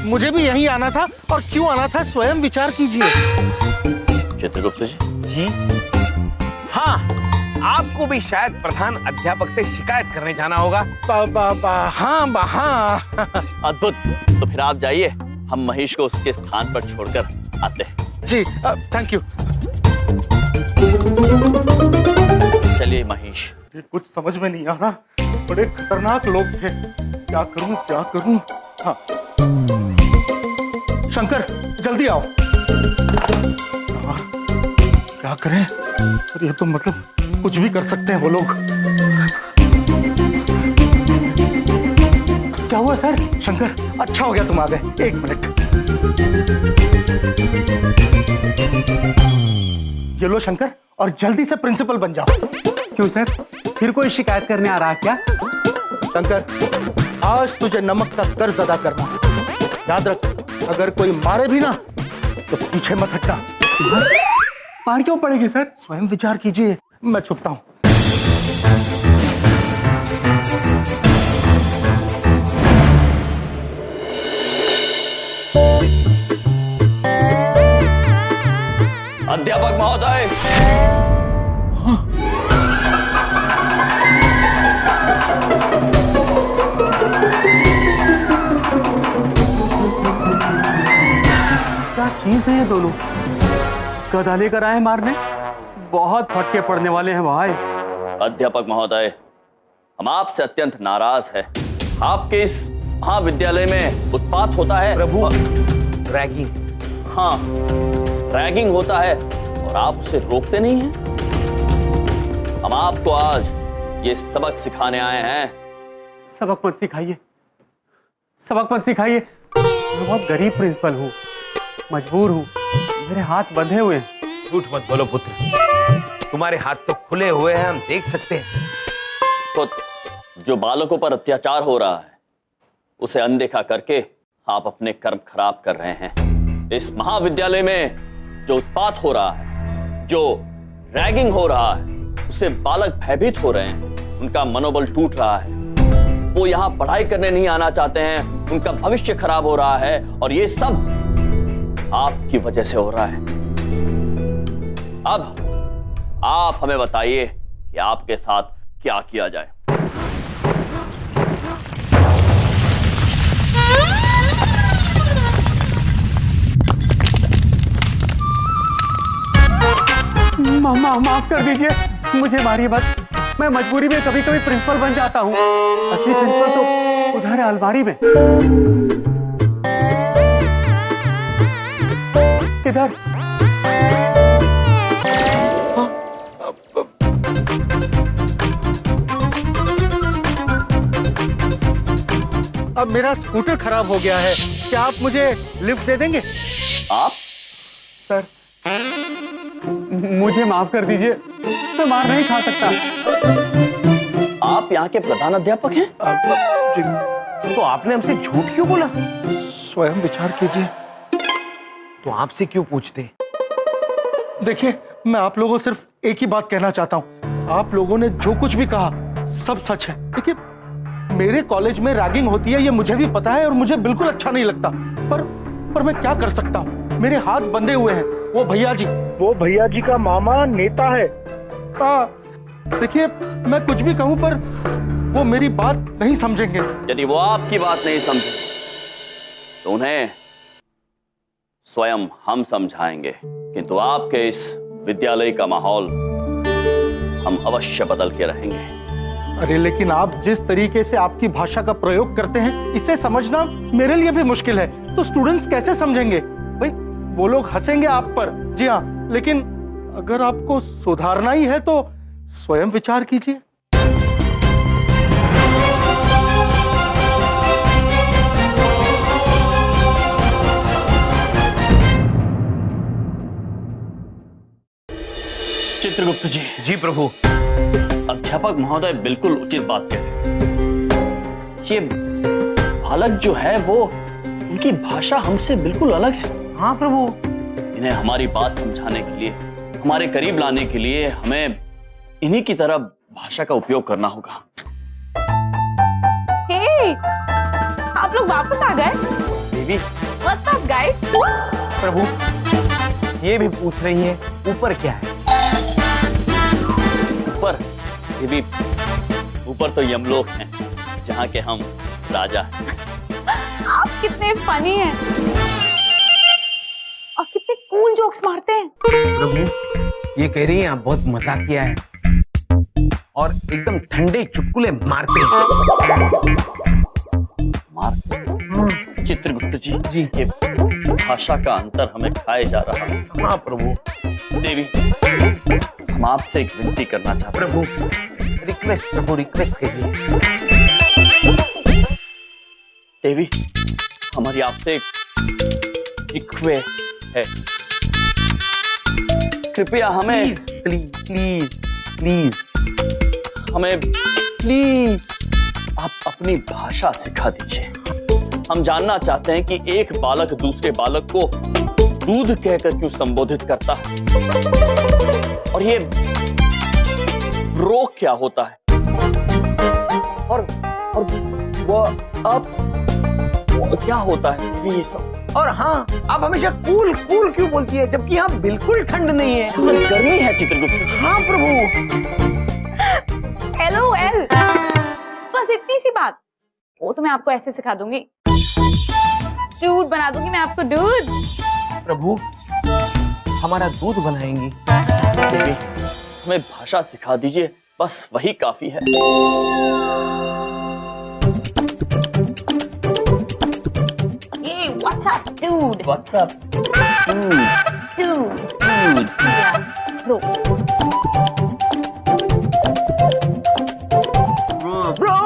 Speaker 11: मुझे भी यहीं आना था। और क्यों आना था, स्वयं विचार कीजिए।
Speaker 3: चित्रगुप्त जी?
Speaker 2: हाँ, आपको भी शायद प्रधान अध्यापक से शिकायत करने जाना होगा।
Speaker 11: हाँ।
Speaker 3: अद्भुत। तो फिर आप जाइए, हम महेश को उसके स्थान पर छोड़कर आते हैं।
Speaker 11: जी थैंक यू।
Speaker 3: चलिए महेश।
Speaker 11: कुछ समझ में नहीं आ रहा, बड़े खतरनाक लोग थे। क्या करूं? हाँ शंकर जल्दी आओ। क्या करें? अरे ये तो मतलब कुछ भी कर सकते हैं वो लोग। क्या हुआ सर? शंकर, अच्छा हो गया तुम आ गए। 1 मिनट। ये लो शंकर, और जल्दी से प्रिंसिपल बन जाओ।
Speaker 4: क्यों सर, फिर कोई शिकायत करने आ रहा है क्या?
Speaker 11: शंकर, आज तुझे नमक का कर्ज अदा करना। याद रख, अगर कोई मारे भी ना तो पीछे मत हटना।
Speaker 4: मार क्यों पड़ेगी सर?
Speaker 11: स्वयं विचार कीजिए, मैं छुपता हूं।
Speaker 3: अध्यापक महोदय,
Speaker 4: क्या चीज है ये दोनों? गधा लेकर आए मारने? बहुत फटके पड़ने वाले हैं भाई।
Speaker 3: अध्यापक महोदय, हम आपसे अत्यंत नाराज हैं। आपके इस महाविद्यालय में उत्पात होता है।
Speaker 2: प्रभु, रैगिंग।
Speaker 3: हाँ, रैगिंग होता है और आप उसे रोकते नहीं हैं। हम आपको आज ये सबक सिखाने आए हैं।
Speaker 4: सबक मत सिखाइए, सबक मत सिखाइए। मैं बहुत गरीब प्रिंसिपल हूँ, मजबूर हूँ, मेरे हाथ बंधे हुए हैं।
Speaker 2: झूठ मत बोलो पुत्र, तुम्हारे हाथ तो खुले हुए हैं, हम देख सकते हैं।
Speaker 3: तो जो बालकों पर अत्याचार हो रहा है उसे अनदेखा करके आप अपने कर्म खराब कर रहे हैं। इस महाविद्यालय में जो उत्पात हो रहा है, जो रैगिंग हो रहा है, उससे बालक भयभीत हो रहे हैं, उनका मनोबल टूट रहा है, वो यहाँ पढ़ाई करने नहीं आना चाहते हैं, उनका भविष्य खराब हो रहा है, और ये सब आपकी वजह से हो रहा है। अब आप हमें बताइए कि आपके साथ क्या किया जाए।
Speaker 4: माफ कर दीजिए, मुझे मारिए मत। मैं मजबूरी में कभी कभी प्रिंसिपल बन जाता हूँ। असली प्रिंसिपल तो उधर है अलमारी में। किधर?
Speaker 11: अब मेरा स्कूटर खराब हो गया है, क्या आप मुझे लिफ्ट दे देंगे?
Speaker 3: आप?
Speaker 4: सर, मुझे माफ कर दीजिए, मैं मार नहीं खा सकता।
Speaker 3: आप यहाँ के प्रधान अध्यापक हैं?
Speaker 2: तो आपने हमसे झूठ क्यों बोला?
Speaker 11: स्वयं विचार कीजिए।
Speaker 2: तो आपसे क्यों पूछते?
Speaker 11: देखिए, मैं आप लोगों को सिर्फ एक ही बात कहना चाहता हूँ। आप लोगों ने जो कुछ भी कहा सब सच है। देखिए, मेरे कॉलेज में रैगिंग होती है, ये मुझे भी पता है और मुझे बिल्कुल अच्छा नहीं लगता। पर मैं क्या कर सकता हूँ, मेरे हाथ बंधे हुए हैं। वो भैया जी का मामा नेता है। देखिए, मैं कुछ भी कहूँ पर वो मेरी बात नहीं समझेंगे।
Speaker 3: यदि वो आपकी बात नहीं समझे तो उन्हें स्वयं हम समझाएंगे, किंतु आपके इस विद्यालय का माहौल हम अवश्य बदल के रहेंगे।
Speaker 11: अरे लेकिन आप जिस तरीके से आपकी भाषा का प्रयोग करते हैं, इसे समझना मेरे लिए भी मुश्किल है। तो स्टूडेंट्स कैसे समझेंगे? भाई, वो लोग हंसेंगे आप पर, जी हाँ, लेकिन अगर आपको सुधारना ही है तो स्वयं विचार कीजिए।
Speaker 3: चित्रगुप्त जी।
Speaker 2: जी प्रभु।
Speaker 3: अध्यापक महोदय बिल्कुल उचित बात कह रहे हैं। ये बालक जो है वो, उनकी भाषा हमसे बिल्कुल अलग है।
Speaker 2: हाँ प्रभु।
Speaker 3: इन्हें हमारी बात समझाने के लिए, हमारे करीब लाने के लिए हमें इन्हीं की तरह भाषा का उपयोग करना होगा।
Speaker 1: हे, आप लोग वापस आ गए?
Speaker 3: देवी,
Speaker 1: व्हाट्स अप गाइस?
Speaker 2: प्रभु, ये भी पूछ रही है ऊपर क्या है?
Speaker 3: ऊपर? देवी, ऊपर तो यमलोक हैं, जहाँ के हम राजा हैं।
Speaker 1: आप कितने फनी हैं और कितने कूल जोक्स मारते हैं।
Speaker 2: प्रभु, ये कह रही हैं आप बहुत मजाक किया है और एकदम ठंडे चुटकुले मारते हैं।
Speaker 3: मारते? चित्रगुप्त जी, ये भाषा का अंतर हमें खाए जा रहा है।
Speaker 2: हाँ प्रभु।
Speaker 3: देवी, हम आपसे एक विनती करना चाहते हैं।
Speaker 2: प्रभु रिक्वेस्ट, प्रभु रिक्वेस्ट कीजिए।
Speaker 3: देवी, हमारी आपसे एक रिक्वेस्ट है, कृपया हमें
Speaker 2: प्लीज प्लीज प्लीज
Speaker 3: हमें प्लीज आप अपनी भाषा सिखा दीजिए। हम जानना चाहते हैं कि एक बालक दूसरे बालक को दूध कहकर क्यों संबोधित करता है, और ये रोग क्या होता है, और वो अब क्या होता है ये सब।
Speaker 2: और हाँ, आप हमेशा कूल कूल क्यों बोलती है, जबकि यहाँ बिल्कुल ठंड नहीं है,
Speaker 3: गर्मी है चित्रगुप्त।
Speaker 2: हाँ प्रभु।
Speaker 1: LOL, बस इतनी सी बात। वो तो मैं आपको ऐसे सिखा दूंगी, दूध बना दूंगी मैं आपको, दूध।
Speaker 2: प्रभु हमारा दूध बनाएंगी।
Speaker 3: देवी, हमें भाषा सिखा दीजिए, बस वही काफी है।
Speaker 1: ये व्हाट्सएप दूध,
Speaker 3: व्हाट्सएप
Speaker 1: दूध, ब्रो
Speaker 2: ब्रो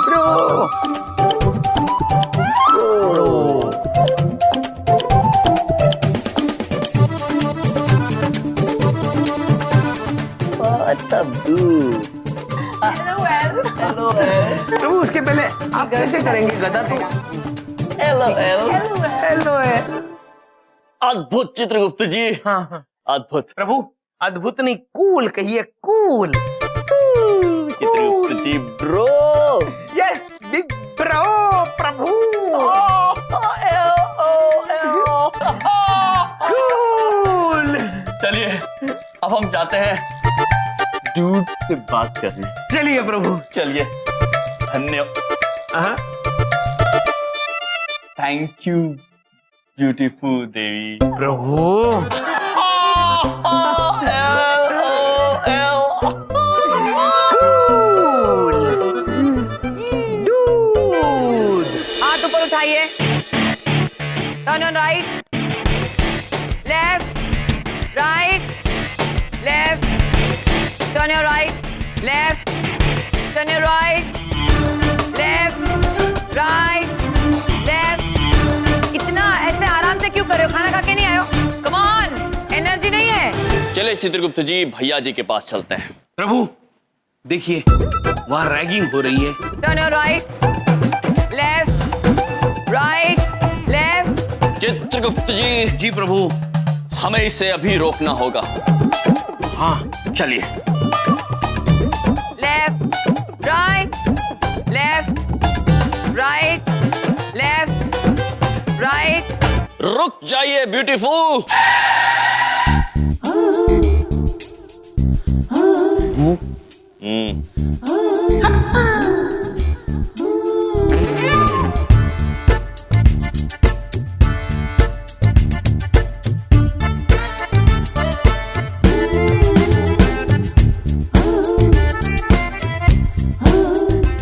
Speaker 2: ब्रो प्रभु उसके पहले आप कैसे करेंगे गदा तो? हेलो
Speaker 3: अद्भुत चित्रगुप्त जी।
Speaker 2: हाँ हाँ
Speaker 3: अद्भुत।
Speaker 2: प्रभु अद्भुत नहीं, कूल कहिए, कूल।
Speaker 3: चित्रगुप्त जी ब्रो।
Speaker 2: यस बिग ब्रो प्रभु। कूल।
Speaker 3: चलिए अब हम जाते हैं दूध से बात करने।
Speaker 2: चलिए प्रभु
Speaker 3: चलिए। धन्यवाद। थैंक यू ब्यूटीफुल देवी।
Speaker 2: प्रभु
Speaker 12: हाथ ऊपर उठाइए। Turn on right, left, right, left, turn your right, left, turn your right, left, right, left. इतना ऐसे आराम से क्यों कर रहे हो? खाना खा के नहीं आए हो? कम ऑन, एनर्जी नहीं है।
Speaker 3: चले चित्रगुप्त जी, भैया जी के पास चलते हैं।
Speaker 2: प्रभु देखिए वहाँ रैगिंग हो रही है।
Speaker 12: Turn your right, left, right, left.
Speaker 3: Chitragupta ji.
Speaker 2: जी प्रभु।
Speaker 3: हमें इसे अभी रोकना होगा।
Speaker 2: हाँ
Speaker 3: चलिए।
Speaker 12: Left, right, left, right, left, right.
Speaker 3: रुक जाइए ब्यूटीफुल।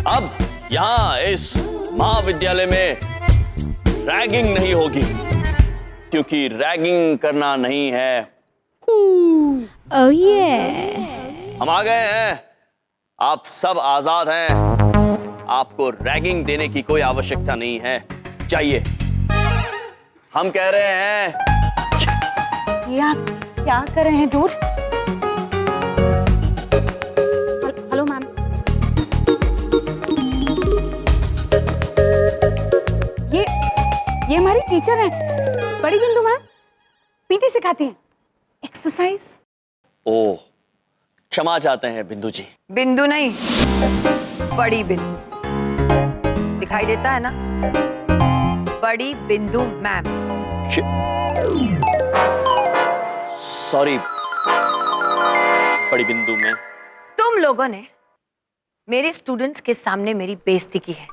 Speaker 3: अब यहाँ इस महाविद्यालय में रैगिंग नहीं होगी, क्योंकि रैगिंग करना नहीं है।
Speaker 9: Oh yeah.
Speaker 3: हम आ गए हैं, आप सब आजाद हैं, आपको रैगिंग देने की कोई आवश्यकता नहीं है। जाइए। हम कह रहे हैं।
Speaker 1: ये आप क्या कर रहे हैं दूर? हेलो मैम, ये हमारी टीचर हैं, बड़ी बिंदु मैम। पीटी सिखाती हैं, एक्सरसाइज।
Speaker 3: ओह, क्षमा चाहते हैं बिंदु जी।
Speaker 12: बिंदु नहीं, बड़ी बिंदु। दिखाई देता है ना? बड़ी बिंदु मैम।
Speaker 3: सॉरी बड़ी बिंदु मैम।
Speaker 12: तुम लोगों ने मेरे स्टूडेंट्स के सामने मेरी बेइज्जती की है,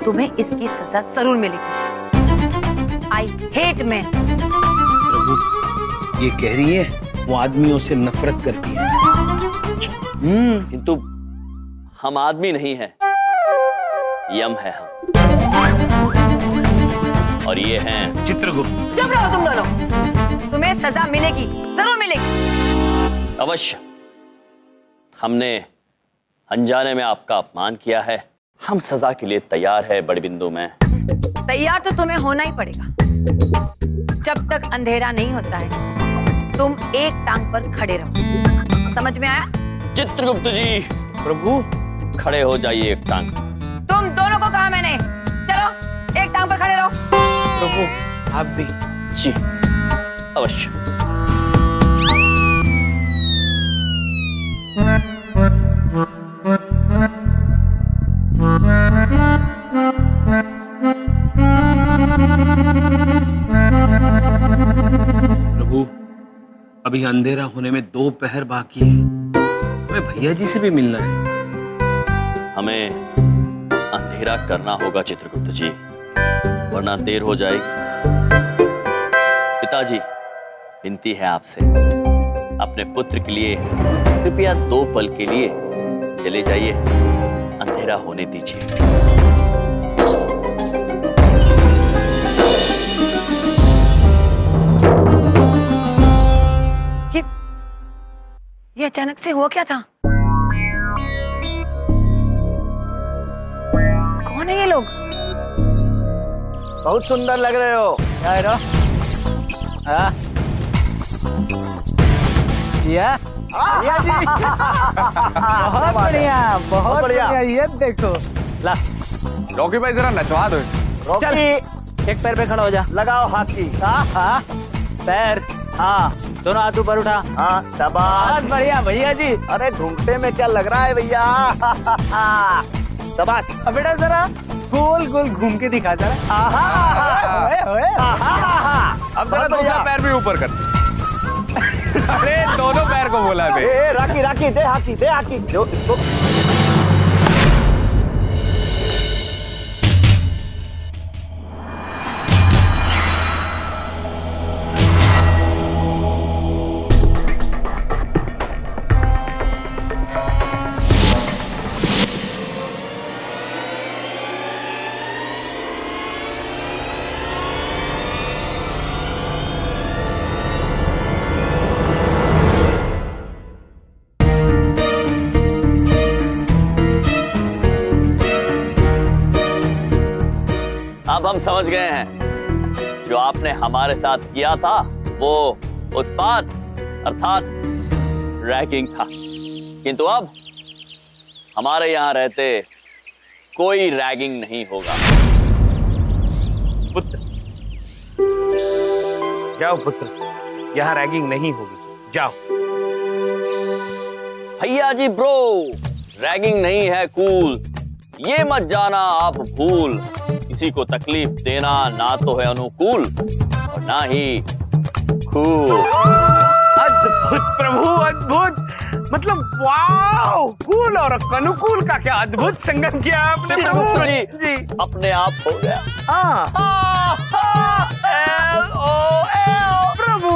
Speaker 12: तुम्हें इसकी सजा जरूर मिलेगी। I hate man.
Speaker 2: प्रभु ये कह रही है वो आदमियों से नफरत करती है।
Speaker 3: किंतु हम आदमी नहीं हैं, यम है हम, और ये हैं
Speaker 2: चित्रगुप्त।
Speaker 12: चुप रहो तुम दोनों, तुम्हें सजा मिलेगी, जरूर मिलेगी।
Speaker 3: अवश्य, हमने अनजाने में आपका अपमान किया है। हम सजा के लिए तैयार है बड़े बिंदु में।
Speaker 13: तैयार तो तुम्हें होना ही पड़ेगा। जब तक अंधेरा नहीं होता है तुम एक टांग पर खड़े रहो। समझ में आया?
Speaker 3: चित्रगुप्त जी। प्रभु, खड़े हो जाइए एक टांग।
Speaker 13: तुम दोनों को कहा मैंने, चलो एक टांग पर खड़े रहो।
Speaker 2: प्रभु आप भी।
Speaker 3: जी अवश्य।
Speaker 2: प्रभु, अभी अंधेरा होने में 2 पहर बाकी है। हमें भैया जी से भी मिलना है।
Speaker 3: हमें अंधेरा करना होगा चित्रगुप्त जी, वरना देर हो जाएगी। पिताजी, विनती है आपसे, अपने पुत्र के लिए कृपया 2 पल के लिए चले जाइए, अंधेरा होने दीजिए।
Speaker 13: ये अचानक से हुआ क्या था? कौन है ये लोग?
Speaker 6: बहुत सुंदर लग रहे हो।
Speaker 5: क्या है रो? हाँ? या? या जी। बहुत बढ़िया, बहुत बढ़िया। ये देखो। ला,
Speaker 4: रॉकी भाई जरा नचवा दो।
Speaker 5: चल, एक पैर पे खड़ा हो जा। लगाओ हाथी। हाँ, पैर। हाँ, दोनों हाथ ऊपर उठा।
Speaker 6: हाँ, शाबाश।
Speaker 5: बहुत बढ़िया भैया जी।
Speaker 6: अरे घूमते में क्या लग रहा है भैया? शाबाश।
Speaker 5: अब बेटा जरा गोल गोल घूम के दिखा जरा।
Speaker 4: अब जरा दूसरा पैर भी ऊपर कर। अरे दोनों पैर को बोला बे।
Speaker 6: राखी राखी दे हाथी, दे हाथी। जो इसको
Speaker 3: अब हम समझ गए हैं, जो आपने हमारे साथ किया था वो उत्पात अर्थात रैगिंग था, किंतु अब हमारे यहाँ रहते कोई रैगिंग नहीं होगा।
Speaker 2: पुत्र, जाओ पुत्र, यहाँ रैगिंग नहीं होगी, जाओ।
Speaker 3: भैया जी ब्रो, रैगिंग नहीं है कूल, ये मत जाना आप भूल। किसी को तकलीफ देना ना तो है अनुकूल और ना ही कूल।
Speaker 2: अद्भुत प्रभु, अद्भुत। मतलब वाओ, कूल और अनुकूल का क्या अद्भुत संगम किया आपने प्रभु
Speaker 3: जी। अपने आप हो गया।
Speaker 2: LOL प्रभु।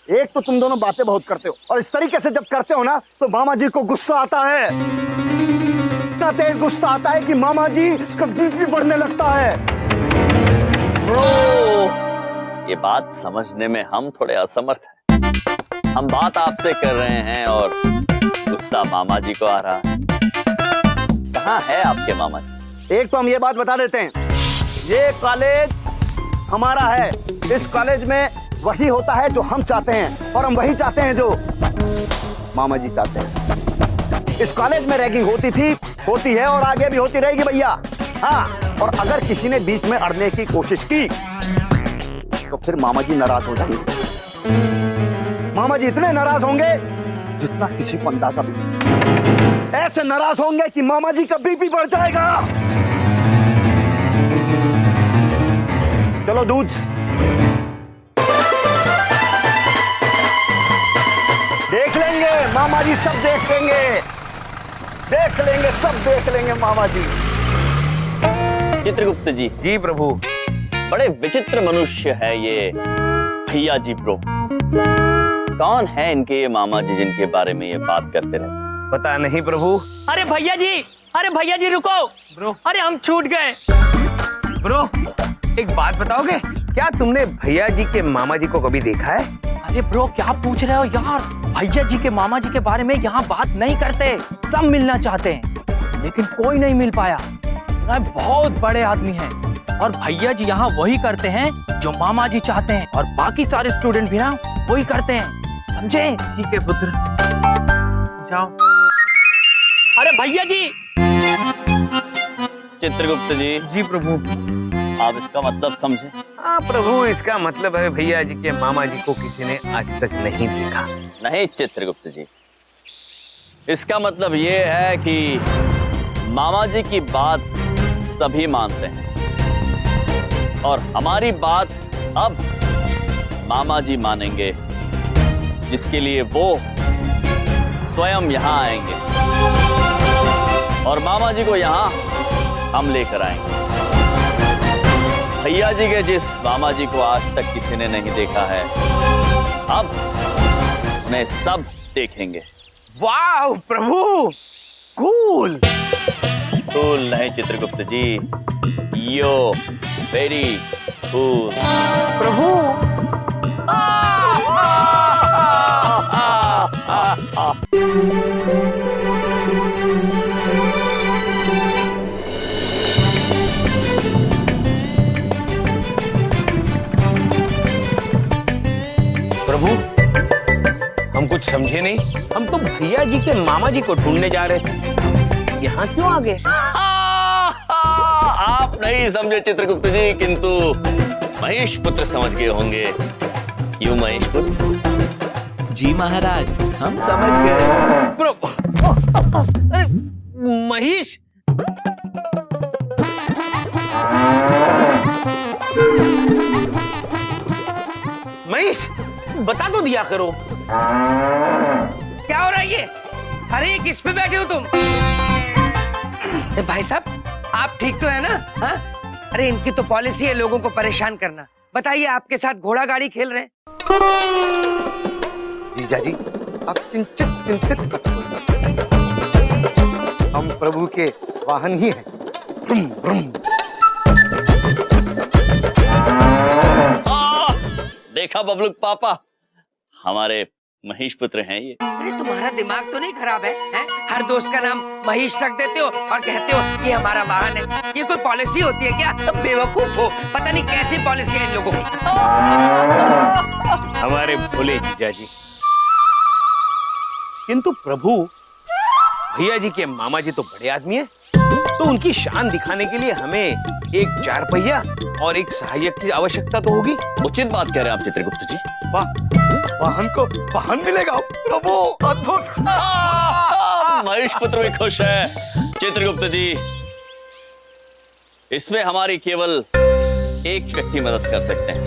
Speaker 6: एक तो तुम दोनों बातें बहुत करते हो, और इस तरीके से जब करते हो ना तो मामा जी को गुस्सा आता है। इतना तेज गुस्सा आता है कि मामा जी का बीपी बढ़ने लगता है।
Speaker 3: ये बात समझने में हम थोड़े असमर्थ हैं। हम बात आपसे कर रहे हैं और गुस्सा मामा जी को आ रहा है। कहाँ है आपके मामा जी?
Speaker 6: एक तो हम ये बात बता देते हैं, ये कॉलेज हमारा है। इस कॉलेज में वही होता है जो हम चाहते हैं, और हम वही चाहते हैं जो मामा जी चाहते हैं। इस कॉलेज में रैगिंग होती थी, होती है और आगे भी होती रहेगी भैया। हाँ, और अगर किसी ने बीच में अड़ने की कोशिश की तो फिर मामा जी नाराज हो जाएंगे। मामा जी इतने नाराज होंगे जितना किसी को अंदाजा भी नहीं। ऐसे नाराज होंगे कि मामा जी का बीपी बढ़ जाएगा। चलो दूध, देख लेंगे मामा जी, सब देख लेंगे, देख लेंगे, सब देख लेंगे मामा जी।
Speaker 3: चित्रगुप्त जी।
Speaker 2: जी प्रभु।
Speaker 3: बड़े विचित्र मनुष्य है ये भैया जी ब्रो। कौन है इनके ये मामा जी जिनके बारे में ये बात करते रहे?
Speaker 2: पता नहीं प्रभु।
Speaker 5: अरे भैया जी रुको ब्रो। अरे हम छूट गए
Speaker 2: ब्रो, एक बात बताओगे, क्या तुमने भैया जी के मामा जी को कभी देखा है?
Speaker 5: अरे ब्रो क्या पूछ रहे हो यार, भैया जी के मामा जी के बारे में यहाँ बात नहीं करते। सब मिलना चाहते हैं लेकिन कोई नहीं मिल पाया। वह बहुत बड़े आदमी हैं और भैया जी यहाँ वही करते हैं जो मामा जी चाहते हैं और बाकी सारे स्टूडेंट भी ना वही करते हैं, समझे?
Speaker 2: ठीक है पुत्र, जाओ।
Speaker 5: अरे भैया जी।
Speaker 3: चित्रगुप्त जी।
Speaker 2: जी प्रभु।
Speaker 3: आप इसका मतलब समझे?
Speaker 2: हाँ प्रभु, इसका मतलब है भैया जी के मामा जी को किसी ने आज तक नहीं देखा।
Speaker 3: नहीं चित्रगुप्त जी, इसका मतलब ये है कि मामा जी की बात सभी मानते हैं और हमारी बात अब मामा जी मानेंगे, जिसके लिए वो स्वयं यहाँ आएंगे और मामा जी को यहाँ हम लेकर आएंगे। भैया जी के जिस मामा जी को आज तक किसी ने नहीं देखा है, अब उन्हें सब देखेंगे।
Speaker 2: वाह प्रभु, कूल।
Speaker 3: कूल नहीं चित्रगुप्त जी, यो वेरी कूल।
Speaker 2: प्रभु प्रभु, हम कुछ समझे नहीं। हम तो भैया जी के मामा जी को ढूंढने जा रहे थे, यहाँ क्यों आ गए?
Speaker 3: आप नहीं समझे चित्रगुप्त जी, किंतु महेश पुत्र समझ गए होंगे। क्यों महेश पुत्र?
Speaker 8: जी महाराज, हम समझ गए।
Speaker 2: अरे महेश, महेश बता तो दिया करो।
Speaker 12: क्या हो रहा है ये? अरे किस पे बैठे हो तुम? भाई साहब आप ठीक तो है ना? हाँ? अरे इनकी तो पॉलिसी है लोगों को परेशान करना। बताइए, आपके साथ घोड़ा गाड़ी खेल रहे हैं।
Speaker 11: जीजा जी आप किंचित चिंतित मत हो। हम प्रभु के वाहन ही हैं। ब्रुम, ब्रुम।
Speaker 3: देखा बबलू पापा, हमारे महेश पुत्र हैं ये।
Speaker 12: अरे तुम्हारा दिमाग तो नहीं खराब है, हैं? हर दोस्त का नाम महेश रख देते हो और कहते हो ये हमारा वाहन है। ये कोई पॉलिसी होती है क्या? बेवकूफ हो, पता नहीं कैसी पॉलिसी है इन लोगों की।
Speaker 2: हमारे भोले जीजा जी। किंतु प्रभु, भैया जी के मामा जी तो बड़े आदमी हैं, तो उनकी शान दिखाने के लिए हमें एक 4 पहिया और एक सहायक की आवश्यकता तो होगी।
Speaker 3: उचित बात कह रहे हैं आप चित्रगुप्त जी।
Speaker 11: वाहन को वाहन मिलेगा प्रभु, अद्भुत।
Speaker 3: महेश पुत्र भी खुश है। चित्रगुप्त जी, इसमें हमारी केवल एक व्यक्ति मदद कर सकते हैं।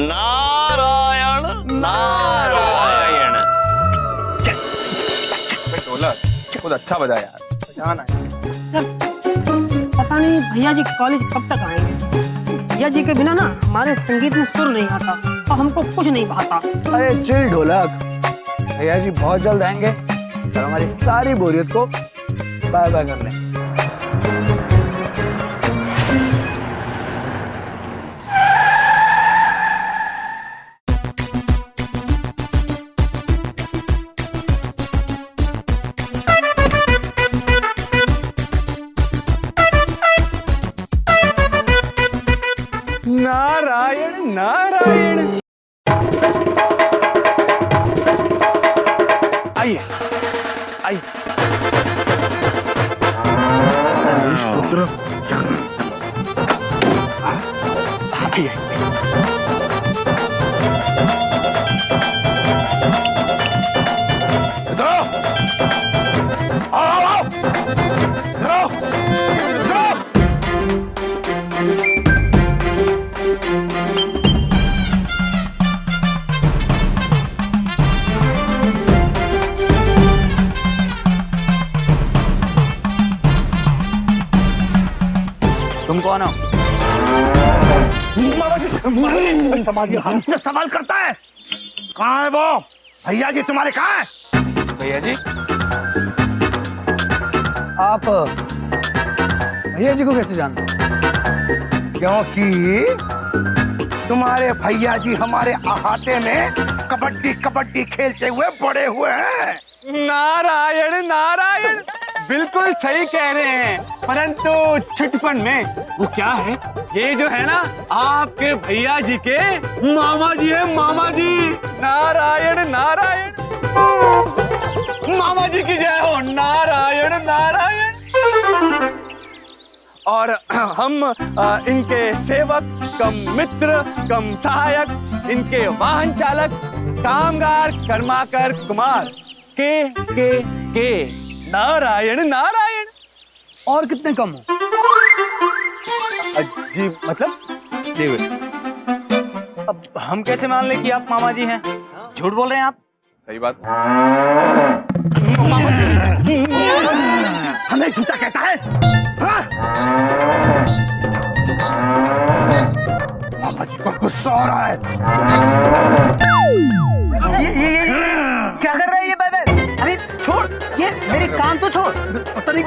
Speaker 3: नारायण नारायण।
Speaker 4: बहुत अच्छा बजा यार, बजाना है।
Speaker 14: पता नहीं भैया जी कॉलेज कब तक आएंगे। भैया जी के बिना ना हमारे संगीत में सुर नहीं आता और हमको कुछ नहीं भाता।
Speaker 5: अरे चिल ढोलक, भैया जी बहुत जल्द आएंगे और हमारी सारी बोरियत को बाय बाय कर लेंगे।
Speaker 11: नारायण नारायण।
Speaker 4: आइए आइए।
Speaker 11: पुत्र
Speaker 4: आइए।
Speaker 11: इधर आओ, आओ, आओ, इधर आओ, इधर आओ।
Speaker 5: तुम कौन हो?
Speaker 11: समाज हमसे सवाल करता है। कहाँ है वो? भैया जी तुम्हारे कहाँ है?
Speaker 4: भैया जी,
Speaker 5: आप भैया जी को कैसे जानते हो?
Speaker 11: क्योंकि तुम्हारे भैया जी हमारे अहाते में कबड्डी कबड्डी खेलते हुए बड़े हुए हैं।
Speaker 4: नारायण नारायण, बिल्कुल सही कह रहे हैं, परंतु छुटपन में वो क्या है, ये जो है ना आपके भैया जी के मामा जी है, मामा जी। नारायण नारायण, मामा जी की जय हो। नारायण नारायण। और हम इनके सेवक कम मित्र कम सहायक, इनके वाहन चालक कामगार कर्माकर कुमार के नारायण नारायण।
Speaker 7: और कितने कम हो?
Speaker 5: जी मतलब अब हम कैसे मान ले कि आप मामा जी हैं? झूठ बोल रहे हैं आप।
Speaker 4: सही बात।
Speaker 11: हमें झूठा कहता है, हाँ? मामा जी को गुस्सा आ रहा है।
Speaker 12: ये क्या कर रहा है ये बाबा? अरे छोड़, ये मेरे कान तो छोड़।
Speaker 7: पता नहीं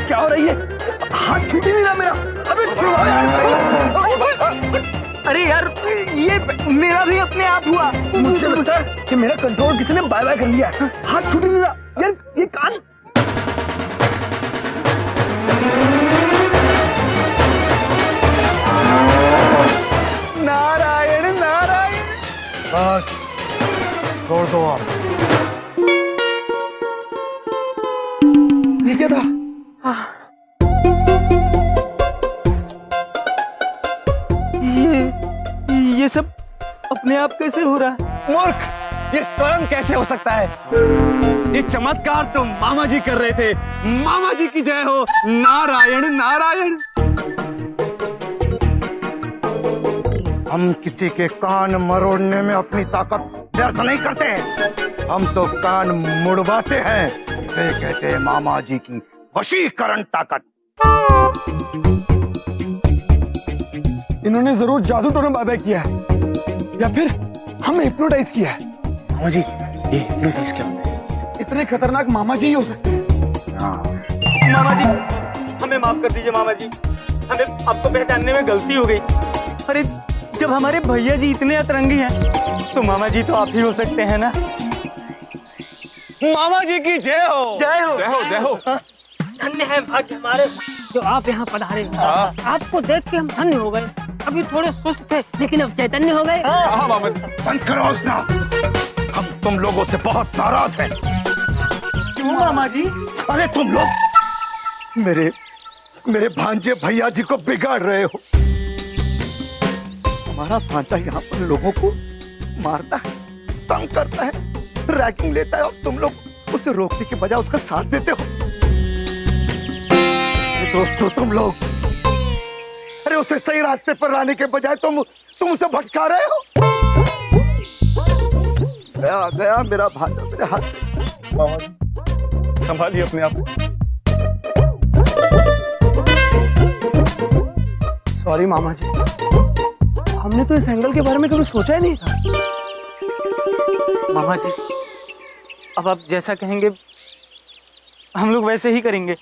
Speaker 7: क्या हो रही है, हाथ छूट ही नहीं रहा मेरा। अबे छुड़वाओ यार।
Speaker 12: अरे यार ये मेरा भी अपने आप हुआ।
Speaker 7: मुझे लगता है कि मेरा कंट्रोल किसी ने बाय बाय कर लिया है। हाथ छूट ही नहीं रहा यार, ये कान।
Speaker 4: नारायण नारायण।
Speaker 11: बस छोड़ दो आप।
Speaker 7: ये क्या था? ये सब अपने आप कैसे हो रहा है?
Speaker 4: मूर्ख, ये स्वयं कैसे हो सकता है? ये चमत्कार तो मामा जी कर रहे थे। मामा जी की जय हो। नारायण नारायण।
Speaker 11: हम किसी के कान मरोड़ने में अपनी ताकत व्यर्थ नहीं करते हैं, हम तो कान मुड़वाते हैं। इसे कहते हैं मामा जी की वशीकरण ताकत।
Speaker 7: इन्होंने जरूर जादू टोना बाय बाय किया है, या फिर हमें हिप्नोटाइज किया है।
Speaker 11: मामा जी, ये हिप्नोटाइज क्या होता है?
Speaker 7: इतने खतरनाक मामा जी ही हो सकते हैं।
Speaker 5: मामा जी हमें माफ कर दीजिए मामा जी, हमें आपको पहचानने में गलती हो गई। अरे जब हमारे भैया जी इतने अतरंगी हैं तो मामा जी तो आप ही हो सकते हैं ना।
Speaker 4: मामा जी की जय हो।
Speaker 5: जय हो
Speaker 4: जय हो जय हो।
Speaker 14: धन्य है भाग्य हमारे जो आप यहाँ पधारे। आपको देख के हम धन्य हो गए। अभी थोड़े सुस्त थे लेकिन अब चैतन्य हो गए।
Speaker 4: हाँ मामा जी।
Speaker 11: बंद करो उसना, हम तुम लोगों से बहुत नाराज हैं।
Speaker 5: क्यों मामा जी?
Speaker 11: अरे तुम लोग मेरे भांजे भैया जी को बिगाड़ रहे हो। हमारा भांजा यहाँ पर लोगों को मारता है, तंग करता है, रैगिंग लेता है, और तुम लोग उसे रोकने के बजाय उसका साथ देते हो। दोस्तों तुम लोग, अरे उसे सही रास्ते पर लाने के बजाय तुम उसे भटका रहे हो। गया गया मेरा भांजा मेरे हाथ से।
Speaker 4: मामा जी संभालिए अपने आप।
Speaker 7: सॉरी मामा जी, हमने तो इस एंगल के बारे में कभी सोचा ही नहीं था।
Speaker 5: मामा जी अब आप जैसा कहेंगे हम लोग वैसे ही करेंगे।